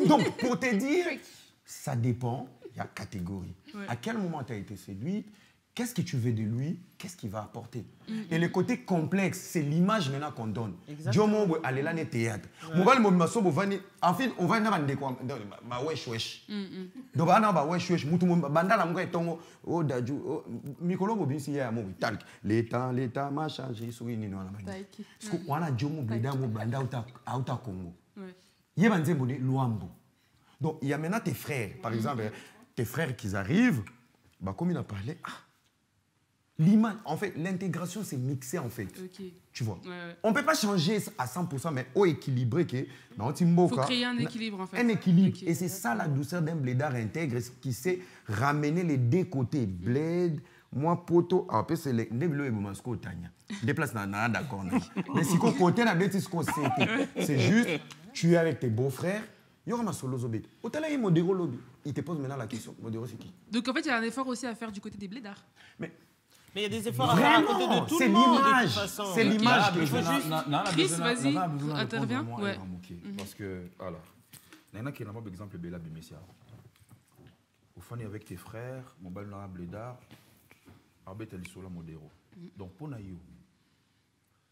B: Donc, pour te dire, ça dépend, il y a catégorie. Ouais. À quel moment tu as été séduite? Qu'est-ce que tu veux de lui? Qu'est-ce qu'il va apporter? Et le côté complexe, c'est l'image maintenant qu'on donne. Exactement. Aller là, c'est théâtre. En fait, on va aller quoi? Wesh, wesh. Donc, on va wesh, wesh. Bandala, on tongo. Oh, daju. Mikolo, bien si ya mo talk. L'état, machin, j'ai souri ni noana. Parce que on a jomo bleda mo banda auta Congo. Yebanze mode luambo. Donc, il y a maintenant tes frères, par exemple, tes frères qui arrivent, bah comme il a parlé, l'image, en fait, l'intégration, c'est mixé, en fait. Okay. Tu vois. Ouais. On ne peut pas changer à 100%, mais au équilibré. Il
A: faut créer un équilibre, en fait.
B: Un équilibre. Okay. Et c'est ça la douceur d'un blédard intègre qui sait ramener les deux côtés. Bled, moi, poto, après, c'est les bleus et bomasco, Tania. Déplace, d'accord. Mais si on côté, c'est juste, tu es avec tes beaux-frères. Il y aura ma solo zobet. Au tala, il modéro lobby. Il te pose maintenant la question. Modéro, c'est qui?
A: Donc, en fait, il y a un effort aussi à faire du côté des blédards.
G: Mais il y a des efforts à faire à côté de tout le monde.
B: C'est l'image.
A: Chris, vas-y, interviens. Ouais.
F: Parce que, alors, il y en a qui n'ont pas d'exemple Bella Bimessia. Au fond, avec tes frères, mon bal n'a blédard, arbet à l'isola modéro. Donc, pour Naïo,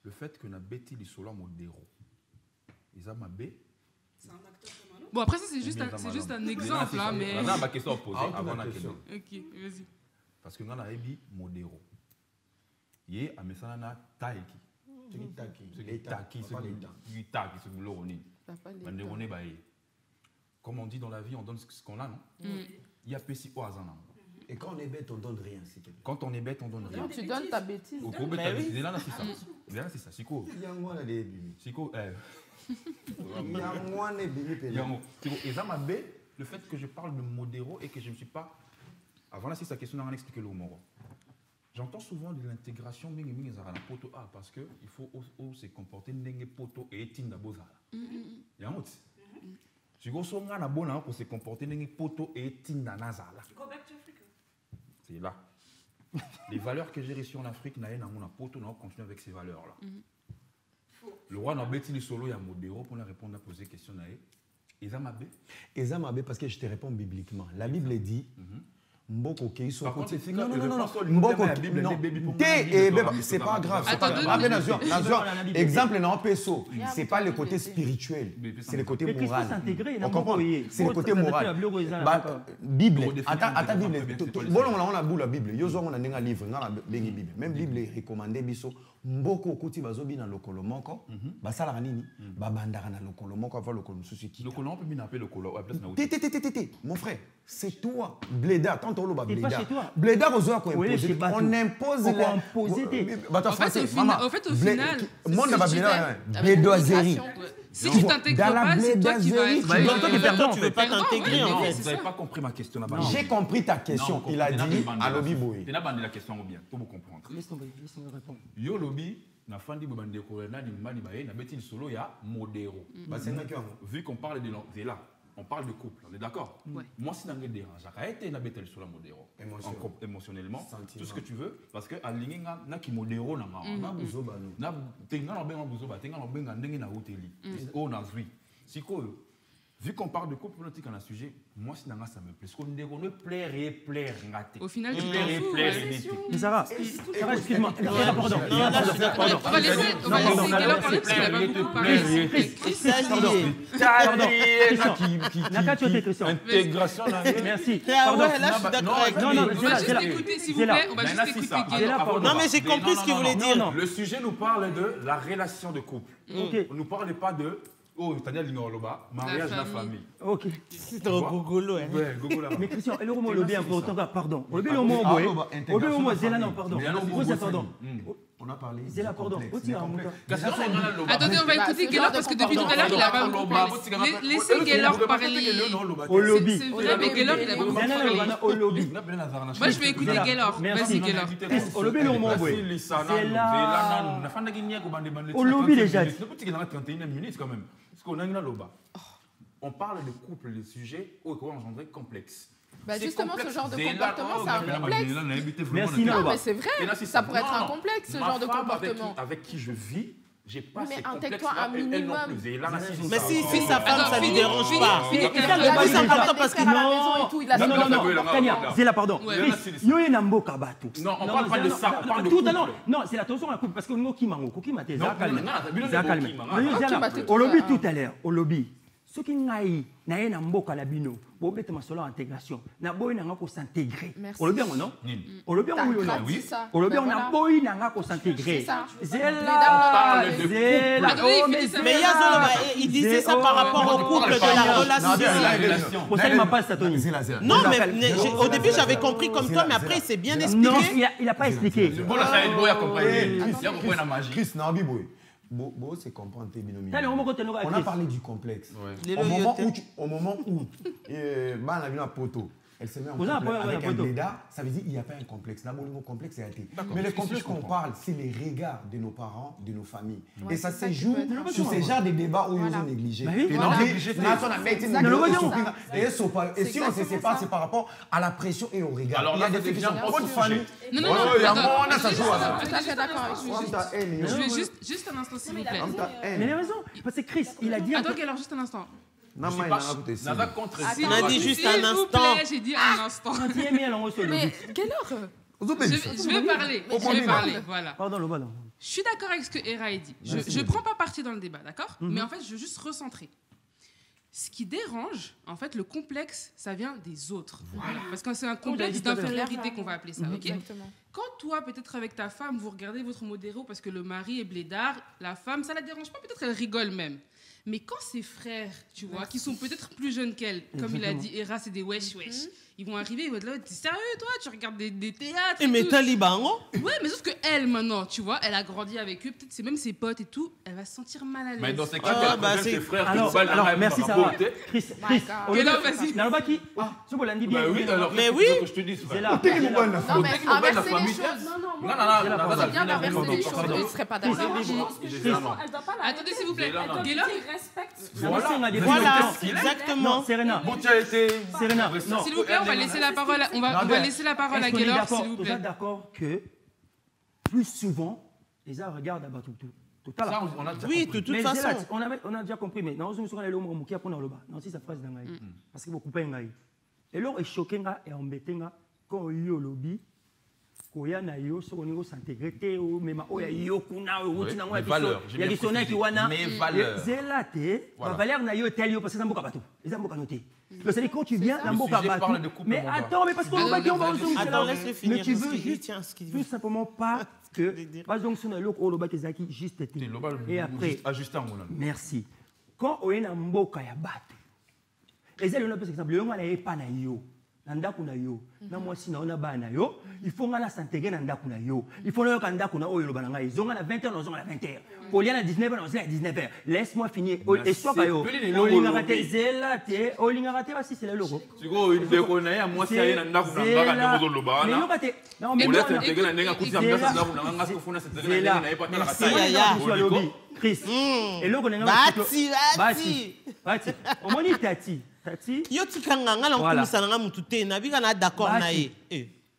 F: le fait que n'a bêti l'isola modéro, ils ont ma bé.
A: Bon, après, ça, c'est juste un exemple, là, mais...
F: On a ma question à poser avant la question.
A: Ok, vas-y.
F: Parce que nous avons un modéro. Il y a un message na taiki. C'est taki, c'est taki, c'est l'oroni. Comme on dit dans la vie, on donne ce qu'on a, non? Il y a pessi au hasard.
B: Et quand on est bête, on donne rien.
F: Quand on est bête, on donne rien.
D: Non, tu donnes ta bêtise.
F: Au gros, ta bêtise. Là, c'est ça. Là, c'est ça. Siko.
B: Il y a moi là des
F: Siko.
B: Il y a moi les bébés.
F: Et ça m'a bé le fait que je parle de modéro et que je ne suis pas. Avant là, c'est sa question, on a expliqué le mot. J'entends souvent de l'intégration poto parce qu'il faut se comporter n'enge poto et tinda bozala. Il y a un autre. Si vous avez un bon pour se comporter n'enge poto et tinda nazala. C'est là. Les valeurs que j'ai reçues en Afrique, n'a pas poto, on continue avec ces valeurs là. Le roi n'a bêti le solo, il y a un modéro pour répondre à poser question là.
B: Ezamabé parce que je te réponds bibliquement. La Bible dit. Mboko qui sont
F: côté
B: non Mboko c'est pas grave. Exemple non peso, c'est pas le côté spirituel, c'est le côté moral. On comprend? C'est le côté moral. Bible, attends Bible. Bon on a bu la Bible. Yo on a un livre dans la Bible. Même Bible est recommandé biso mboko kuti bazobi na lokolo moko basala nini babandaka na lokolo moko avant lokolo mususu ki.
F: Lokolo on peut bien appeler lokolo à place na.
B: Mon frère, c'est toi blédard. Blédard aux autres, on impose
A: en fait, au final,
B: blédoiserie.
A: Si tu t'intègres pas, c'est toi qui vas être...
G: Toi qui es perdant, tu ne veux pas t'intégrer en fait.
F: Vous n'avez pas compris ma question là-bas.
B: J'ai compris ta question. Il a dit à Lobby Boy.
F: Tu n'as pas la question bien, pour vous comprendre.
E: Laisse-moi répondre.
F: Yo Lobby, na fandi bobande ko na di mani baye na beti solo ya modéro. Vu qu'on parle de là, on parle de couple, on est d'accord? Moi si n'a rien dérange, j'ai été na betel sur la modéro émotionnellement, tout ce que tu veux parce que aligné na ki modéro na na buzoba na tenga na benga buzoba, tenga na benga ndenge na hoteli. Oh na zui. Siko vu qu'on parle de couple politique en un sujet, moi si ça me plaît. Parce qu'on ne plaire et plaire raté.
A: Au final,
F: tu plaire.
E: Mais Sarah, excuse-moi. Pardon.
A: On va laisser Gaylor parler parce qu'il a pas beaucoup parlé.
E: Pardon. Naka, tu as tes questions.
F: Intégration.
E: Merci.
G: Pardon. Là, je suis d'accord avec lui.
A: On va juste écouter, s'il vous plaît. On va juste écouter Gaylor.
G: Non, mais j'ai compris ce qu'il voulait dire.
F: Le sujet nous parle de la relation de couple. On ne parle pas de... Oh, c'est-à-dire l'ingoloba, mariage de la famille.
E: Ok.
G: C'est un gogolo.
F: Ouais, gogolo.
E: Mais Christian, le mot le bien important, pardon. Le bien le mot boy. Le mot Zéla, non, pardon. Pardon.
B: On a parlé.
E: Zéla, pardon.
A: Attendez, on va écouter Gaylor parce que depuis tout à l'heure, il a pas beaucoup parlé. Laissez Gaylor parler.
E: Au lobby.
A: C'est vrai, mais Gaylor, il a beaucoup parlé.
E: Au lobby.
A: Moi, je vais écouter Gaylor. Vas-y, Gaylor.
E: Au lobby, le mot boy. Zéla. Au lobby, déjà.
F: On parle de couple, les sujets où on engendrer complexe.
D: Bah justement, ce genre de comportement, c'est un complexe.
E: Merci,
D: non, mais c'est vrai, ça pourrait être un complexe, ce genre de comportement.
F: Avec qui je vis, j'ai pas
D: mais
F: ces complexes.
D: intègre-toi un minimum.
G: Mais si sa femme, ça ne lui dérange pas.
E: C'est important parce que
D: non.
E: Tania, Zéla, pardon. Non,
F: on parle pas de ça, on parle de couple.
E: Non, c'est la tension à la couple parce que nous qui mango, qui m'a calmé. Au lobby tout à l'heure, au lobby. Ce qui n'aille, n'a na mboka la bino, bo bete masolo intégration. Na boy na ko s'intégrer. Au lobby non? Au lobby oui. Au lobby on a boy na ko s'intégrer. Zéla.
G: Mais Yazolo, il disait ça par rapport au couple de la relation.
E: Pour ça il m'a pas Satoni.
G: Non, mais au début j'avais compris comme toi, mais après c'est bien expliqué.
E: Non, il a pas expliqué.
F: Bon là ça boy a compris. Il y a compris la magie.
B: Chris na boy. Bon, c'est comprendre tes binomis. On a parlé du complexe.
G: Ouais.
B: Au moment où la poto, elle se met en couple avec un blédard, ça veut dire qu'il n'y a pas un complexe. Là, le complexe a été. Mais le complexe qu'on parle, c'est les regards de nos parents, de nos familles. Et ça se joue sur ces genres de débats où ils ont négligé. Et si on se sépare, c'est par rapport à la pression et au regard.
F: Alors là, il y a des gens autre famille.
A: Non, je vais juste un instant, s'il vous plaît.
E: Mais il a raison, parce que Chris, il a dit...
A: Attends, alors juste un instant.
F: On
G: a dit juste un instant.
A: J'ai dit un instant.
D: Mais quelle heure?
A: Je vais parler, voilà.
E: Pardon, le ballon.
A: Je suis d'accord avec ce que Hera a dit. Je ne prends pas parti dans le débat, d'accord? Mais en fait, je veux juste recentrer. Ce qui dérange, en fait, le complexe, ça vient des autres. Voilà. Parce que c'est un complexe d'infériorité qu'on va appeler ça, ok?
D: Exactement.
A: Quand toi, peut-être avec ta femme, vous regardez votre modéro parce que le mari est blédard, la femme, ça la dérange pas, peut-être elle rigole même. Mais quand ses frères, tu vois, qui sont peut-être plus jeunes qu'elle, comme il a dit, Hera, c'est des wesh. Ils vont arriver, ils vont être là, t'es sérieux toi? Tu regardes des théâtres et
G: mais Taliban,
A: ouais, mais sauf que elle, maintenant, tu vois, elle a grandi avec eux, peut-être c'est même ses potes et tout, elle va se sentir mal à l'aise.
F: Mais dans ces cas, ses frères,
E: alors merci Sarah. Chris,
A: vas-y.
E: Nalobaki, ce que l'on bien.
G: Mais oui.
F: Je te dis,
D: Non, mais inverser les choses.
F: Non.
D: C'est bien d'inverser les choses. Je ne serais pas d'accord.
A: Attendez, s'il vous plaît. Gaylor,
G: Voilà, exactement.
E: Serena.
A: S'il vous plaît, on va laisser la parole. On va laisser la parole à Gaylor, s'il vous plaît.
E: Vous êtes d'accord que plus souvent, les gens regardent à Batoutou.
G: Oui, de toute façon.
E: On a déjà compris, mais non, nous sommes allés au Moki à Ponaloba. Non, si ça phrase dans l'aïe. Parce que vous coupez un aïe. Et là, est choqué et embêté quand il y a au lobby. Koya na yo so ko s'intégrer ou même oya yo kuna wuti na ngwa biso ya kisona ki wana
F: mes valeurs
E: zelate ma valeur na yo tel yo parce que ça mboka bato les mboka noté c'est dire quand tu viens na mboka bato mais attends mais parce qu'on va dire on va
G: attends laisse-le finir
E: mais tu veux juste tout simplement pas que pas donc sur le au loba kezaki juste et après
F: ajuster en
E: merci quand on est na mboka ya bato et c'est le exemple yo ngala e pa na yo nanda kuna yo na moi si na ona bana yo il faut ngana s'intégrer nanda kuna yo il faut le kanda kuna oyo lo bananga ils ont na 20h nous on à 20h Poliana 19h nous à 19h laisse-moi finir et soit ka yo olinga raté zela te olinga raté aussi c'est le logo
F: siko il déconne à moi si ya nanda kuna ngaka nyozo lo bana
E: mais yo kate non mais
F: on laisse intégrer na ndenga kutia mbasa nda kuna nganga siko funa s'intégrer na ndenga na pas la
E: kata Chris et logo nenga bati au moins tati
G: yo tikanga ngala nkumisana nga mutu te na bika na d'accord na ye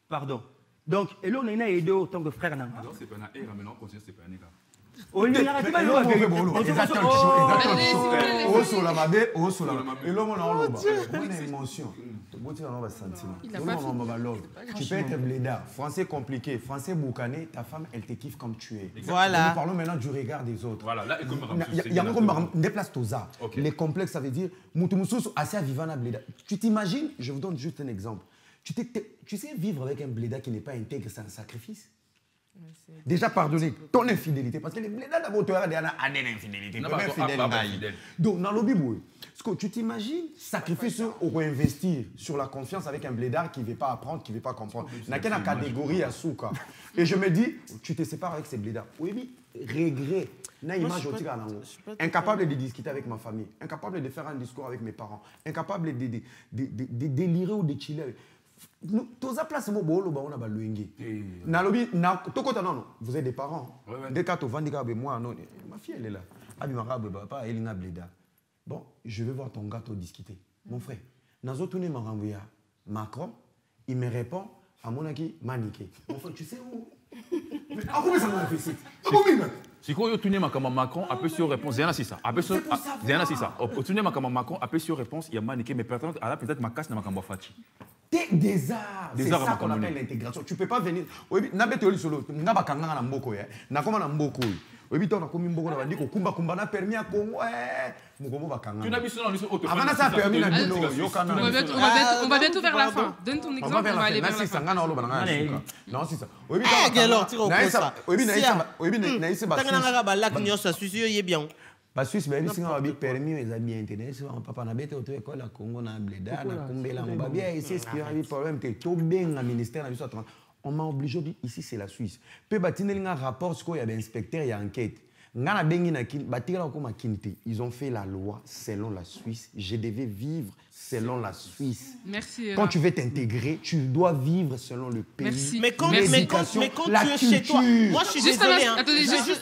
E: pardon donc et là on a aidé autant que frère nanga
F: non c'est pas na era mais non conscience c'est pas nega
E: on lui a dit pas
B: lo avec bolo exactement o so la mabe o so la et l'homme on a loba une émotion boti on va sentiment l'homme on va l'ordre tu peux être blédard français compliqué français boucané ta femme elle te kiffe comme tu es
G: voilà
B: nous parlons maintenant du regard des autres
F: voilà là
B: il y a comme déplace toza les complexes ça veut dire mutu mususu assez vivant na blédard tu t'imagines je vous donne juste un exemple tu sais vivre avec un blédard qui n'est pas intègre c'est un sacrifice. Déjà pardonner ton infidélité parce que les blédards d'abord tu as des infidélité donc dans le Bible tu t'imagines sacrifice ou investir sur la confiance avec un blédard qui ne veut pas apprendre qui ne veut pas comprendre n'a qu'une catégorie à souka et je me dis tu te sépares avec ces blédards oui regret incapable de discuter avec ma famille incapable de faire un discours avec mes parents incapable de délirer ou de chiller tous à place mo bolo ba ona ba luengi na lobi na tokota non vous êtes des parents des cas to vandika be moi non ma fille elle est là abi marabe papa elinga bleda bon je vais voir ton gars discuter mon frère nazo tourner ma renvoya Macron il me répond à mon aki maniqué mon frère tu sais où ah comment ça m'a fait ça comment
F: si quoi yo tourner ma comme Macron après sur réponse Diana c'est ça après sur Diana c'est ça tourner ma comme Macron après sur réponse il y a maniqué mais peut-être ma casse na ma comme Fati
B: des arts. C'est ça qu'on appelle l'intégration. Tu ne peux pas venir. Oui, n'abetoli solo. N'aba kanga na mboko ya. Na koma na mboko. Oui, toi na komi mboko na bandi ko kumba kumba na permis à Congo. Mugomo ba kanga.
F: Tu n'as vu ça dans auto.
B: Avant ça permis na bino.
A: On va bientôt vers la fin. Donne ton exemple. On va aller vers la fin.
B: Non, c'est ça.
G: Oui, alors tu comprends ça. Oui, na isa ba. Tanga na ba lak nyosa susi yo bien.
B: Parce que si on a permis, ils ont bien intérêt. Papa n'a pas été au école à Congo, na Bleda, na Kumbela, on va bien essayer ce qu'il y a un problème. Tout bien dans le ministère, on m'a obligé ici c'est la Suisse. Peu bâtir un rapport, ce qu'il y a un inspecteur, il y a enquête. Ils ont fait la loi selon la Suisse. Je devais vivre selon la Suisse.
A: Merci.
B: Quand tu veux t'intégrer, tu dois vivre selon le pays.
A: Merci.
G: Mais quand tu es chez toi, moi je suis désolée.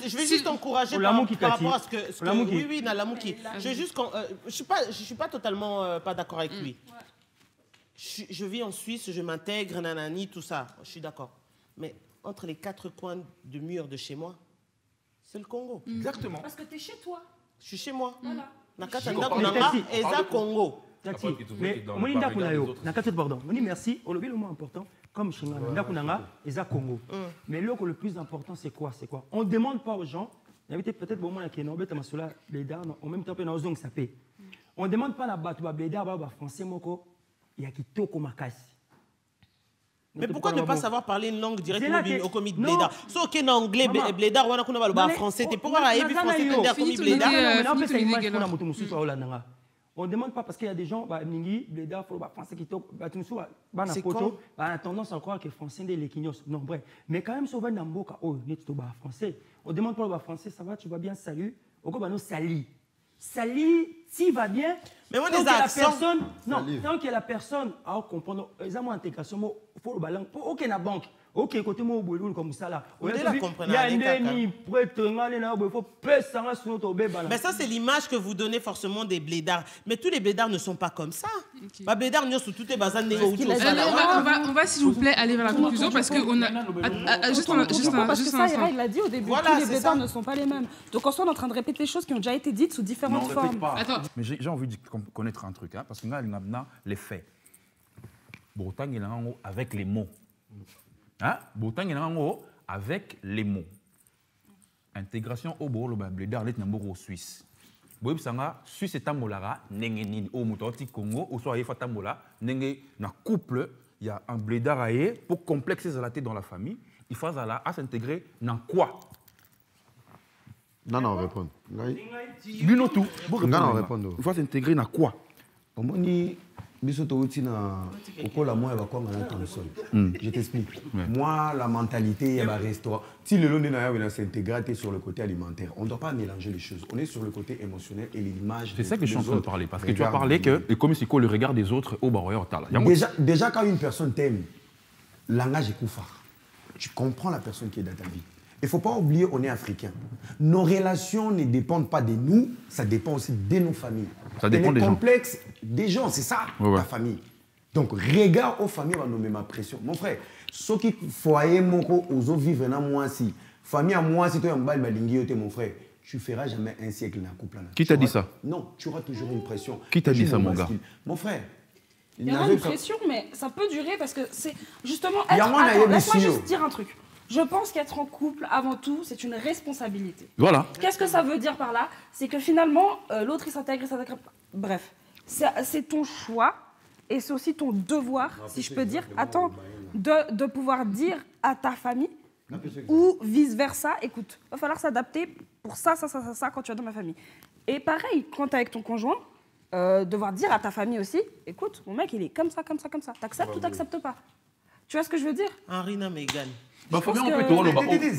G: Je vais juste t'encourager par rapport à ce que oui, Nalamouki. Je suis pas totalement pas d'accord avec lui. Je vis en Suisse, je m'intègre, nanani, tout ça. Je suis d'accord. Mais entre les 4 coins de mur de chez moi, c'est le Congo.
F: Exactement.
C: Parce que tu es chez toi.
G: Je suis chez moi.
C: Voilà.
G: Nakatanda kunanga eza Congo.
E: Mais Moninda kunayo, nakatete pardon. Moni merci, on le mot important comme chez nous. Nakatanda kunanga eza Congo. Mais le plus important c'est quoi? On demande pas aux gens, il y avait peut-être bon moment qui n'obet masula bléda en même temps na ozong sapé. On demande pas la batu ba bléda ba français moko ya kitoko makasi.
G: Mais pourquoi ne pas savoir parler une langue directement au comité Blédard? Sauf qu'il y a anglais, Blédard, on a qu'on français. T'es pourquoi il y a français Blédard comme Blédard?
E: On ne demande pas parce qu'il y a des gens, Blédard, français qui toquent, a tendance à croire que français est les quignos. Non, bref. Mais quand même, souvent, dans le français, on ne demande pas le français, ça va, tu vas bien, salut. On va sali. Sali, si va bien.
G: Mais moi, les accents.
E: Tant que la personne a compris, ils ont intégration, il faut le ballon. Ok, la banque. Ok, côté moi, comme ça là.
G: Il y a
E: mais
G: ça, c'est l'image que vous donnez forcément des blédards. Mais tous les blédards ne sont pas comme ça. Les blédards, nous sommes tous les bazars négociés.
A: On va, s'il vous plaît, aller vers la conclusion parce qu'on a. Juste un
C: parce que ça, il l'a dit au début. Tous les blédards ne sont pas les mêmes. Donc, on est en train de répéter des choses qui ont déjà été dites sous différentes formes.
F: Mais j'ai envie de connaître un truc, parce que là, il y a les faits. Bretagne, il y a avec les mots. Bretagne, il y a avec les mots. Intégration au Bolo Blédard, les Nambo Suisse. Boyb Sanga, Suisse et Tamolara, Nengenin, au Moutoti Congo, ou soit Yefa Tamola, Nenge, na couple, il y a un Blédard aïe, pour complexer la tête dans la famille, il faut à s'intégrer dans quoi?
B: Non, on répond.
F: Binotou, il faut s'intégrer dans quoi?
B: Je t'explique. Moi, la mentalité, il va rester. Si le long de s'intégrer sur le côté alimentaire, on ne doit pas mélanger les choses. On est sur le côté émotionnel et l'image.
F: C'est ça que je suis en train de parler. Parce que tu as parlé que, comme c'est quoi le regard des autres,
B: déjà, quand une personne t'aime, langage est koufar. Tu comprends la personne qui est dans ta vie. Il ne faut pas oublier, on est africain. Nos relations ne dépendent pas de nous, ça dépend aussi de nos familles.
F: Ça dépend des gens.
B: Le complexe des gens, c'est ça, ta famille. Donc, regarde aux familles, on va nommer ma pression. Mon frère, ceux qui foyer moko ozo vivre dans moi si, famille à moi si tu es un bal malingi, mon frère, tu feras jamais un siècle dans le couple.
F: Qui t'a dit ça?
B: Non, tu auras toujours une pression.
F: Qui t'a dit ça, mon gars?
B: Mon frère.
C: Il y aura une pression, mais ça peut durer parce que c'est justement être... Laisse-moi juste dire un truc. Je pense qu'être en couple, avant tout, c'est une responsabilité.
F: Voilà.
C: Qu'est-ce que ça veut dire par là? C'est que finalement, l'autre, il s'intègre. Bref, c'est ton choix et c'est aussi ton devoir, si je peux dire, de pouvoir dire à ta famille ou vice-versa, écoute, il va falloir s'adapter pour ça quand tu es dans ma famille. Et pareil, quand tu es avec ton conjoint, devoir dire à ta famille aussi, écoute, mon mec, il est comme ça. T'acceptes ou t'acceptes pas? Tu vois ce que je veux dire?
G: Henrina Megan.
F: Bah, faut bien on peut tout le
B: maman, exemple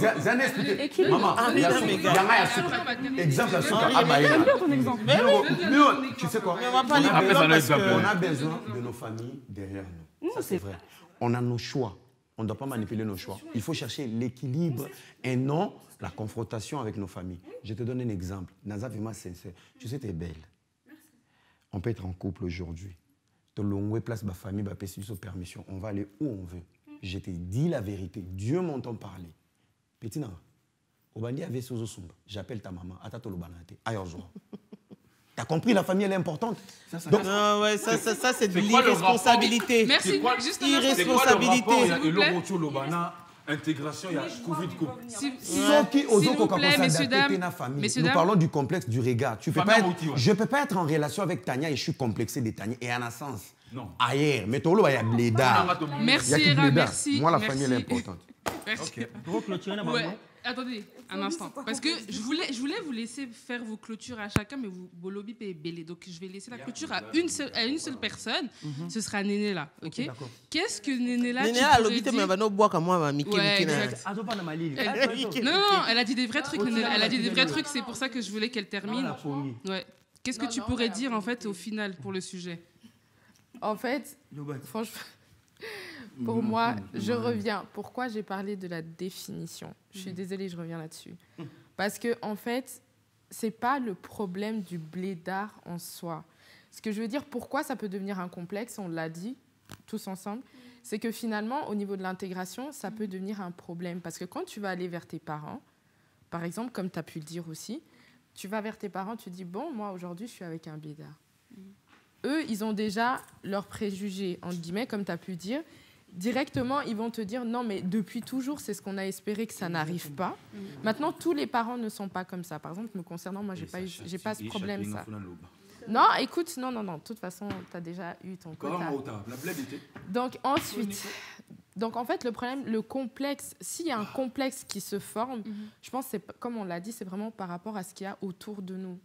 B: tu sais quoi? On a besoin de nos familles derrière nous. Ça, c'est vrai. On a nos choix. On ne doit pas manipuler nos choix. Il faut chercher l'équilibre et non la confrontation avec nos familles. Je te donne un exemple. Naza, vraiment sincère. Tu sais, tu es belle. On peut être en couple aujourd'hui. Tu as place ma famille, ma permission. On va aller où on veut. Je te dis la vérité. Dieu m'entend parler. Pétina, Obandi avait Sozo Sumba. J'appelle ta maman. Atato lo banate. Ayorzo. T'as compris, la famille, elle est importante.
G: Donc, non, ouais, ça c'est de l'irresponsabilité.
A: Merci.
G: Juste irresponsabilité.
F: Intégration, il y a Covid.
A: S'il vous plaît, messieurs, dames.
B: Nous parlons du complexe du regard. Je ne peux pas être en relation avec Tania et je suis complexé de Tania. Et en un sens, ailleurs. Mais tout le monde, il y a Blédard.
A: Merci, Era, merci.
B: Moi, la famille, elle est importante.
A: Merci. Attendez, un instant. Parce que je voulais vous laisser faire vos clôtures à chacun, mais vous, Bolobi et Bélé. Donc, je vais laisser la clôture à une seule personne. Ce sera Néné là, ok? Qu'est-ce que Néné là,
G: Néné là, Lobité, mais elle va nous boire comme moi, Mickey.
A: Non, elle a dit des vrais trucs, Néné. Elle a dit des vrais trucs, c'est pour ça que je voulais qu'elle termine. Ouais. Qu'est-ce que tu pourrais dire, en fait, au final, pour le sujet?
D: En fait, franchement... Pour moi, je reviens. Pourquoi j'ai parlé de la définition? Je suis désolée, je reviens là-dessus. Parce que, en fait, ce n'est pas le problème du blédard en soi. Ce que je veux dire, pourquoi ça peut devenir un complexe, on l'a dit tous ensemble, c'est que finalement, au niveau de l'intégration, ça peut devenir un problème. Parce que quand tu vas aller vers tes parents, par exemple, comme tu as pu le dire aussi, tu vas vers tes parents, tu dis, bon, moi, aujourd'hui, je suis avec un blédard. Eux, ils ont déjà leurs préjugés, entre guillemets, comme tu as pu dire. Directement, ils vont te dire non, mais depuis toujours, c'est ce qu'on a espéré que ça n'arrive pas. Maintenant, tous les parents ne sont pas comme ça. Par exemple, me concernant, moi, j'ai pas ce problème, ça. Non, écoute, non. De toute façon, tu as déjà eu ton quota. Donc, ensuite, en fait, le problème, le complexe, s'il y a un complexe qui se forme, je pense, comme on l'a dit, c'est vraiment par rapport à ce qu'il y a autour de nous.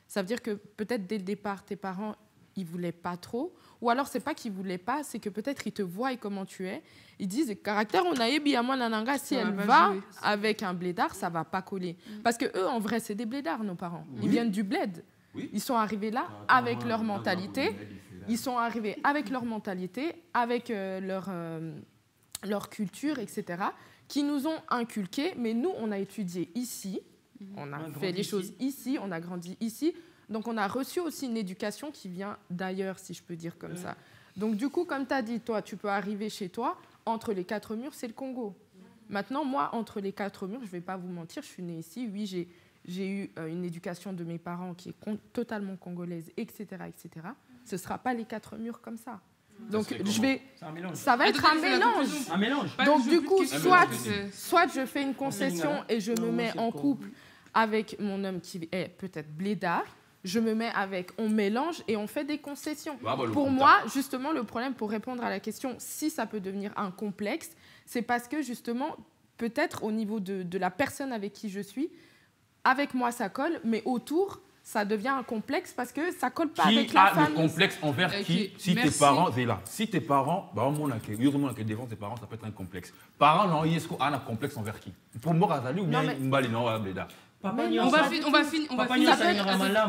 D: Ça veut dire que peut-être dès le départ, tes parents, ils ne voulaient pas trop. Ou alors, ce n'est pas qu'ils ne voulaient pas, c'est que peut-être ils te voient et comment tu es. Ils disent, caractère, on a ébi à moi, nananga, si elle va avec un blédard, ça ne va pas coller. Parce qu'eux, en vrai, c'est des blédards, nos parents. Ils viennent du bled. Ils sont arrivés là avec leur mentalité. Ils sont arrivés avec leur mentalité, avec leur culture, etc., qui nous ont inculqué. Mais nous, on a étudié ici. On a fait les choses ici. On a grandi ici. Donc, on a reçu aussi une éducation qui vient d'ailleurs, si je peux dire comme ça. Donc, du coup, comme tu as dit, toi, tu peux arriver chez toi, entre les 4 murs, c'est le Congo. Maintenant, moi, entre les 4 murs, je ne vais pas vous mentir, je suis née ici. Oui, j'ai eu une éducation de mes parents qui est totalement congolaise, etc., etc. Ce ne sera pas les 4 murs comme ça. Donc, ça va être un mélange. Donc, du coup, soit je fais une concession et je me mets en couple avec mon homme qui est peut-être blédard, je me mets avec, on mélange et on fait des concessions. Pour moi, justement, le problème, pour répondre à la question, si ça peut devenir un complexe, c'est parce que, justement, peut-être au niveau de la personne avec qui je suis, avec moi, ça colle, mais autour, ça devient un complexe parce que ça colle pas avec la famille.
F: Qui a le complexe envers qui? Si tes parents, c'est là. Si tes parents, bah, on a que défendre tes parents, ça peut être un complexe. Parents, non, est-ce qu'on a un complexe envers qui? Pour moi, Razali ou bien Mbali, non, Blédard.
A: On va finir.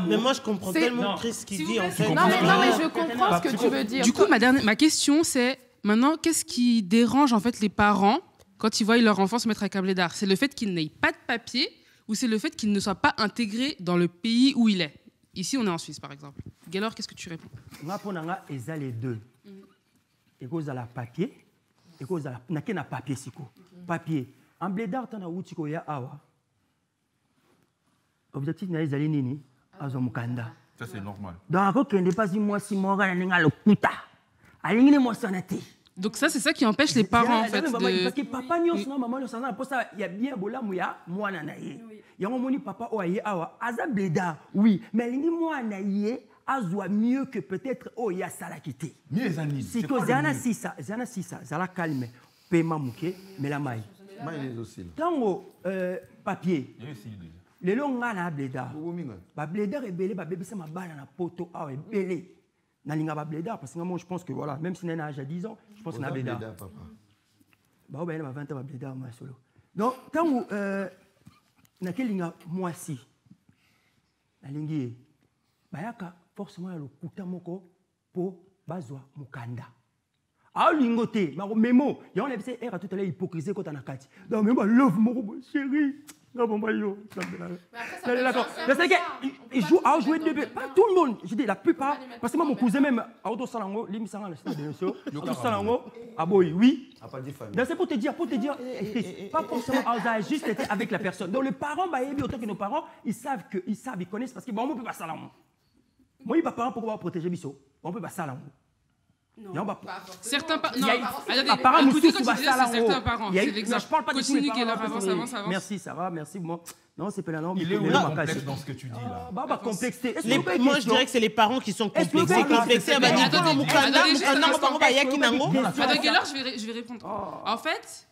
G: Mais moi, je comprends tellement ce qu'il dit.
D: Non, mais je comprends ce que tu veux dire.
A: Du coup, ma question, c'est maintenant, qu'est-ce qui dérange en fait les parents quand ils voient leur enfant se mettre avec un blédard? C'est le fait qu'il n'ait pas de papier ou c'est le fait qu'il ne soit pas intégré dans le pays où il est? Ici, on est en Suisse, par exemple. Gaylor, qu'est-ce que tu réponds?
E: Moi, pour moi, il y a les deux. Il y a le papier et il y a le papier. Papier. En blédard, tu as un awa. Objectif na ezali nini azomukanda.
F: Ça c'est normal.
E: Donc quand n'est pas si moi si moi na ninga lokuta. Alingine mo sonati.
A: Donc ça c'est ça qui empêche les parents en fait
E: parce que papa nyos na maman nyos na pour ça il y a bien bolamu ya mwana na ye. Yango moni papa o aye awa aza bleda oui mais lingi mwana ye azwa mieux que peut-être o ya salakité.
F: Mieux zanini.
E: C'est que zana sisa zala calme paiement muke mais la maille.
B: Maille aussi.
E: Tango papier. Les longs na blédard. Ba blédard est belé, ba bébé c'est ma balle na poto ah est belé. Na linga ba blédard parce que moi je pense que voilà, même si nena a 10 ans, je pense que na blédard. Ba ba 20 ans ba blédard moi solo. Donc tant na kelinga moi si. Na lingi ba yaka forcément le kuta moko po bazwa mukanda. Ah lingoté, ma mémo, ya on a essayé tout à l'heure hypocrisie quand on a kati. Donc même love mon chéri. Non, bon, d'accord. Il joue à jouer de pas tout le monde. Je dis la plupart. Parce que moi, mon cousin même, à Auto Salango, l'immissaire, Auto Salango, ah boy, oui. C'est pour te dire, pas forcément, a juste été avec la personne. Donc les parents, autant que nos parents, ils savent, ils connaissent parce que bon, on peut pas Salango. Moi, il va pas pourquoi protéger Bisso. On peut pas Salango.
A: Non, certains parents. Non,
E: apparemment,
A: écoutez, quand tu disais, c'est certains parents. C'est
E: l'exemple. Je parle pas de tous les parents.
A: Avance.
E: Merci, Sarah, merci. Non, c'est pas la norme.
F: Il est où le complexe dans ce que tu dis là?
E: Complexité.
G: Moi, je dirais que c'est les parents qui sont complexés.
A: Je vais répondre. En fait,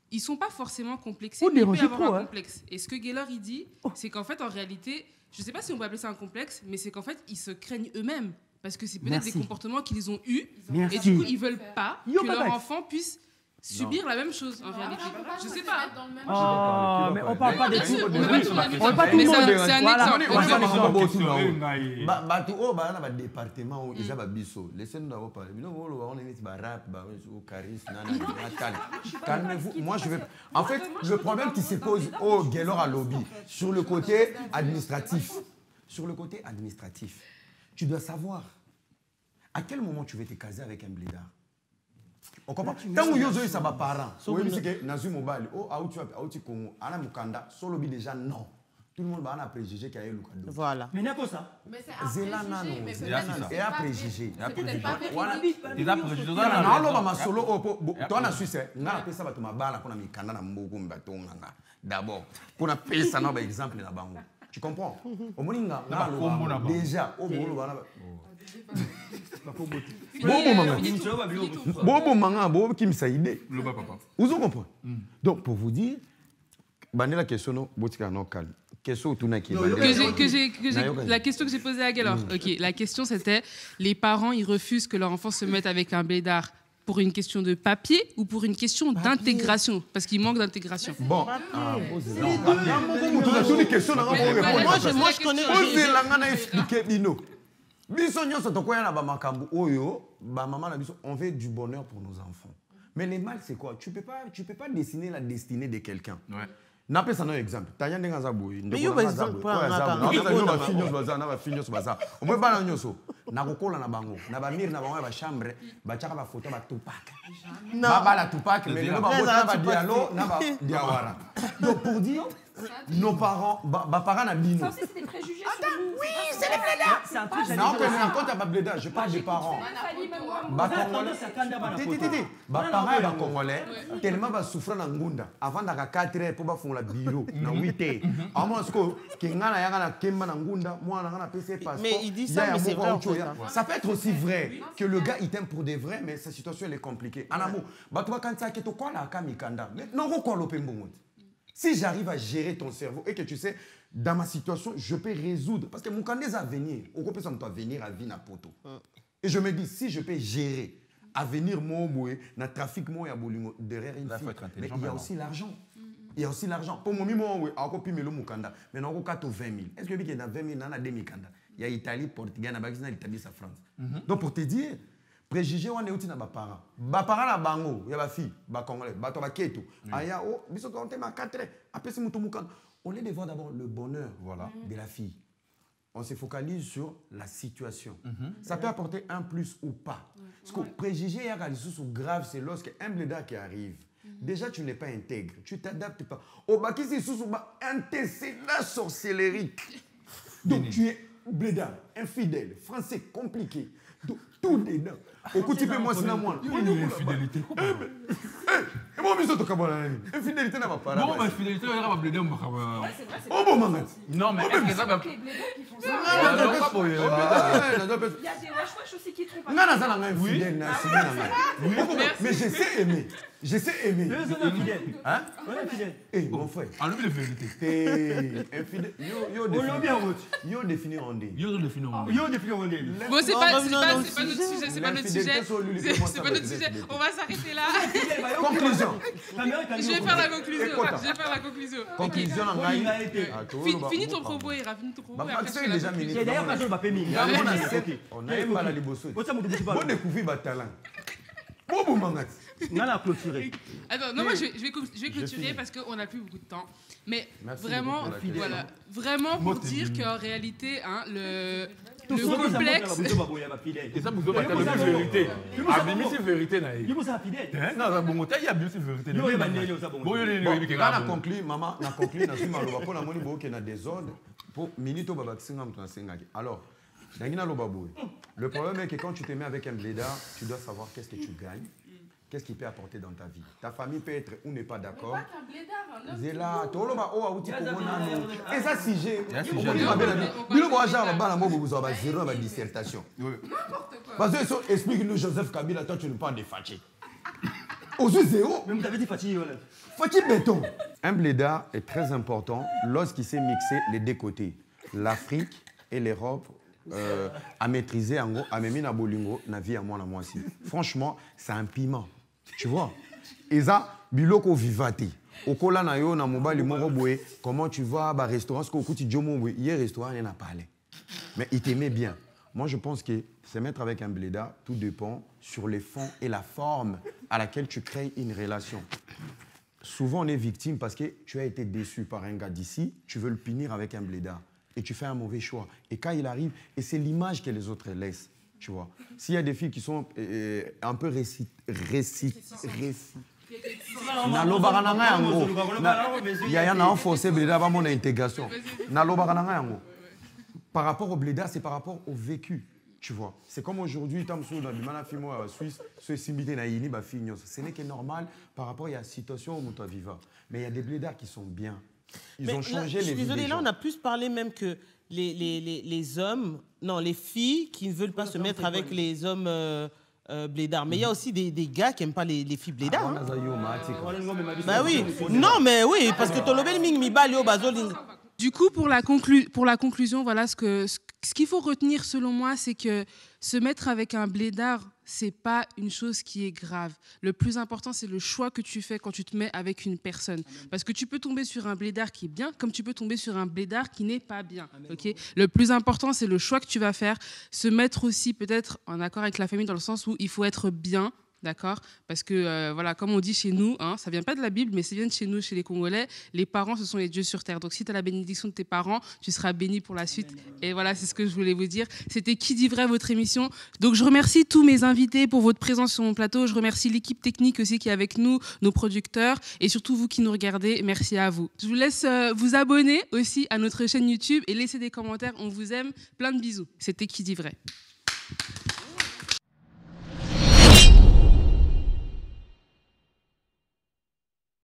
A: ils sont pas forcément complexés, mais il peut y avoir un complexe. Et ce que Gaylor il dit, c'est qu'en fait, en réalité, je sais pas si on peut appeler ça un complexe, mais c'est qu'en fait, ils se craignent eux-mêmes. Parce que c'est peut-être des comportements qu'ils ont eus. Et du coup, ils ne veulent pas que leur enfant puisse subir la même chose, en réalité. Je ne sais pas.
E: Mais on ne parle pas de tout.
A: On ne parle pas tout le monde. C'est un exemple.
B: Dans le département où ils ont biso, laissez-nous d'abord parler. On est rap, calmez-vous. Moi, je vais. En fait, le problème qui se pose au Gaylor à lobby, sur le côté administratif. Tu dois savoir à quel moment tu veux te caser avec un blédard. On comprend. Tant que tu as des parents, déjà non. Tout le monde va préjuger qu'il y a eu le cadeau.
G: Voilà.
C: Mais n'est pas ça.
D: Mais c'est un
B: préjugé. Et un préjugé. D'abord, pour un pays, ça n'a pas exemple. Tu comprends? Déjà, donc pour vous dire, la question
A: la question que j'ai posée à Gaylor. Ok, la question c'était les parents ils refusent que leur enfant se mette avec un blédard pour une question de papier ou pour une question d'intégration parce qu'il manque d'intégration.
B: Bon, moi je connais. On veut du bonheur pour nos enfants. Mais le mal, c'est quoi? Tu peux pas dessiner la destinée de quelqu'un. Ouais. N'appelle ça un exemple. Tu as un exemple. Mais il y a un exemple. On peut pas faire ça. Na kokola na bango na ba mire na bango ba chambre ba chaka ba photo ba Tupac ba la Tupac mais no ba bota ba dialo na ba diawara. Donc pour dire nos parents ba parents na bino.
C: Ça c'est des préjugés sur nous.
G: Oui, c'est les blédards.
E: C'est un truc
B: non mais en compte ba blédards, je parle des parents. Ba congolais. Ba parents ba congolais tellement ba souffrir na ngunda avant da 4 heures pour ba fondre bureau na 8 heures. À moins que ngana yanga na kemba na ngunda moi na PC passeport.
G: Mais il dit ça mais c'est vrai.
B: Ça peut être aussi vrai que le gars il t'aime pour des vrais, mais sa situation elle est compliquée. En amour, quand tu as quoi là, Kamikanda, non, quoi l'opémbongo. Si j'arrive à gérer ton cerveau et que tu sais, dans ma situation, je peux résoudre. Parce que mon candidat à venir, au groupe, ça me doit venir à vie na poto. Et je me dis, si je peux gérer à venir mon dans le trafic derrière une fille, mais il y a aussi l'argent. Il y a aussi l'argent. Pour mon mimo, il y a encore plus de Mukanda. Mais il y a encore 20 000. Est-ce que y a 20 000, il y a 2 000 Kanda. Il y a Italie, Portugal, l'Italie, la France. Donc pour te dire, préjugé, on est aussi dans les parents. Les parents, na bango, il y a des filles, des Congolais, des Keto. On est devant d'abord le bonheur de la fille. On se focalise sur la situation. Ça peut apporter un plus ou pas. Parce que préjugé, il y a des choses graves, c'est lorsqu'un blédard qui arrive. Déjà, tu n'es pas intègre, tu t'adaptes pas. Au baki, c'est sous antécédent sorcellérique. Donc, tu es blédard, infidèle, français compliqué. Donc, tout dedans. Au coup, tu peux moi, c'est moi.
F: Infidélité.
B: Et moi, je suis infidélité n'a pas
F: non, mais infidélité, on va bléder.
B: Oh, bon, maman.
F: Non, mais est-ce que ça va.
C: Il y a des wesh aussi qui trompent.
B: Non, mais je sais aimer. Je sais aimer. Hein? Eh, mon frère.
F: Enlève les vérités.
B: T'es infidèle. Yo définit en dé.
F: Yo définit en dé.
A: Bon, c'est pas notre sujet. C'est pas notre sujet. C'est pas notre sujet. On va s'arrêter là.
B: Conclusion.
A: Je vais faire la conclusion.
B: Conclusion.
A: Finis ton propos, Ira. Finis ton propos.
B: C'est déjà mini. On a un mal à l'Ibosso. On découvre votre talent. Bon, Mangat.
E: On a clôturé.
A: Attends, non, moi je vais clôturer parce qu'on n'a plus beaucoup de temps. Mais vraiment, voilà, vraiment pour dire qu'en réalité, hein, le complexe.
F: Et ça, vous avez la vérité. Ah, mais c'est vérité. Non, ça bon, il y a bien cette vérité.
B: Là, on a conclu, maman, on a conclu, on a dit, pour la monnaie, il y a des désordres. Pour Minito Babaksinga, alors, le problème est que quand tu te mets avec un blédard, tu dois savoir qu'est-ce que tu gagnes. Qu'est-ce qu'il peut apporter dans ta vie? Ta famille peut être ou n'est pas d'accord. C'est là. Et ça, si j'ai. Dissertation. Parce que explique-nous Joseph Kabila, toi tu nous parles de Fachi. Aussi zéro.
E: Mais vous avez dit Fachi.
B: Fachi béton. Un blédard est très important lorsqu'il sait mixer les deux côtés. L'Afrique et l'Europe. À maîtriser, en gros, à me mettre à bolingo, na vie à moi aussi. Franchement, c'est un piment. Tu vois? Et ça, biloko vivate. Au kola na yo na mobile moko boye, comment tu vas à restaurant, ce que tu dis boye, hier restaurant il n'a pas parlé. Mais il t'aimait bien. Moi je pense que se mettre avec un blédard, tout dépend sur les fonds et la forme à laquelle tu crées une relation. Souvent on est victime parce que tu as été déçu par un gars d'ici, tu veux le punir avec un blédard. Et tu fais un mauvais choix. Et quand il arrive, et c'est l'image que les autres laissent, tu vois. S'il y a des filles qui sont un peu il y a un forcé blédard avant mon intégration. Par rapport au blédard, c'est par rapport au vécu, tu vois. C'est comme aujourd'hui, ce n'est que normal par rapport à la situation où tu vis. Mais il y a des blédards qui sont bien. Ils ont changé les vies. Je suis désolée,
G: là, on a plus parlé même que les hommes, non, les filles qui ne veulent pas se mettre avec les hommes blédards. Mais il y a aussi des gars qui n'aiment pas les filles blédards. Hein. Bah oui, non, mais oui, parce que
A: du coup, pour la conclusion, voilà ce qu'il faut retenir selon moi, c'est que se mettre avec un blédard, c'est pas une chose qui est grave. Le plus important, c'est le choix que tu fais quand tu te mets avec une personne. Parce que tu peux tomber sur un blédard qui est bien, comme tu peux tomber sur un blédard qui n'est pas bien. Okay? Le plus important, c'est le choix que tu vas faire. Se mettre aussi peut-être en accord avec la famille dans le sens où il faut être bien. D'accord? Parce que, voilà, comme on dit chez nous, hein, ça ne vient pas de la Bible, mais ça vient de chez nous, chez les Congolais, les parents, ce sont les dieux sur terre. Donc, si tu as la bénédiction de tes parents, tu seras béni pour la suite. Et voilà, c'est ce que je voulais vous dire. C'était Qui dit vrai, votre émission. Donc, je remercie tous mes invités pour votre présence sur mon plateau. Je remercie l'équipe technique aussi qui est avec nous, nos producteurs, et surtout vous qui nous regardez. Merci à vous. Je vous laisse vous abonner aussi à notre chaîne YouTube et laisser des commentaires. On vous aime. Plein de bisous. C'était Qui dit vrai.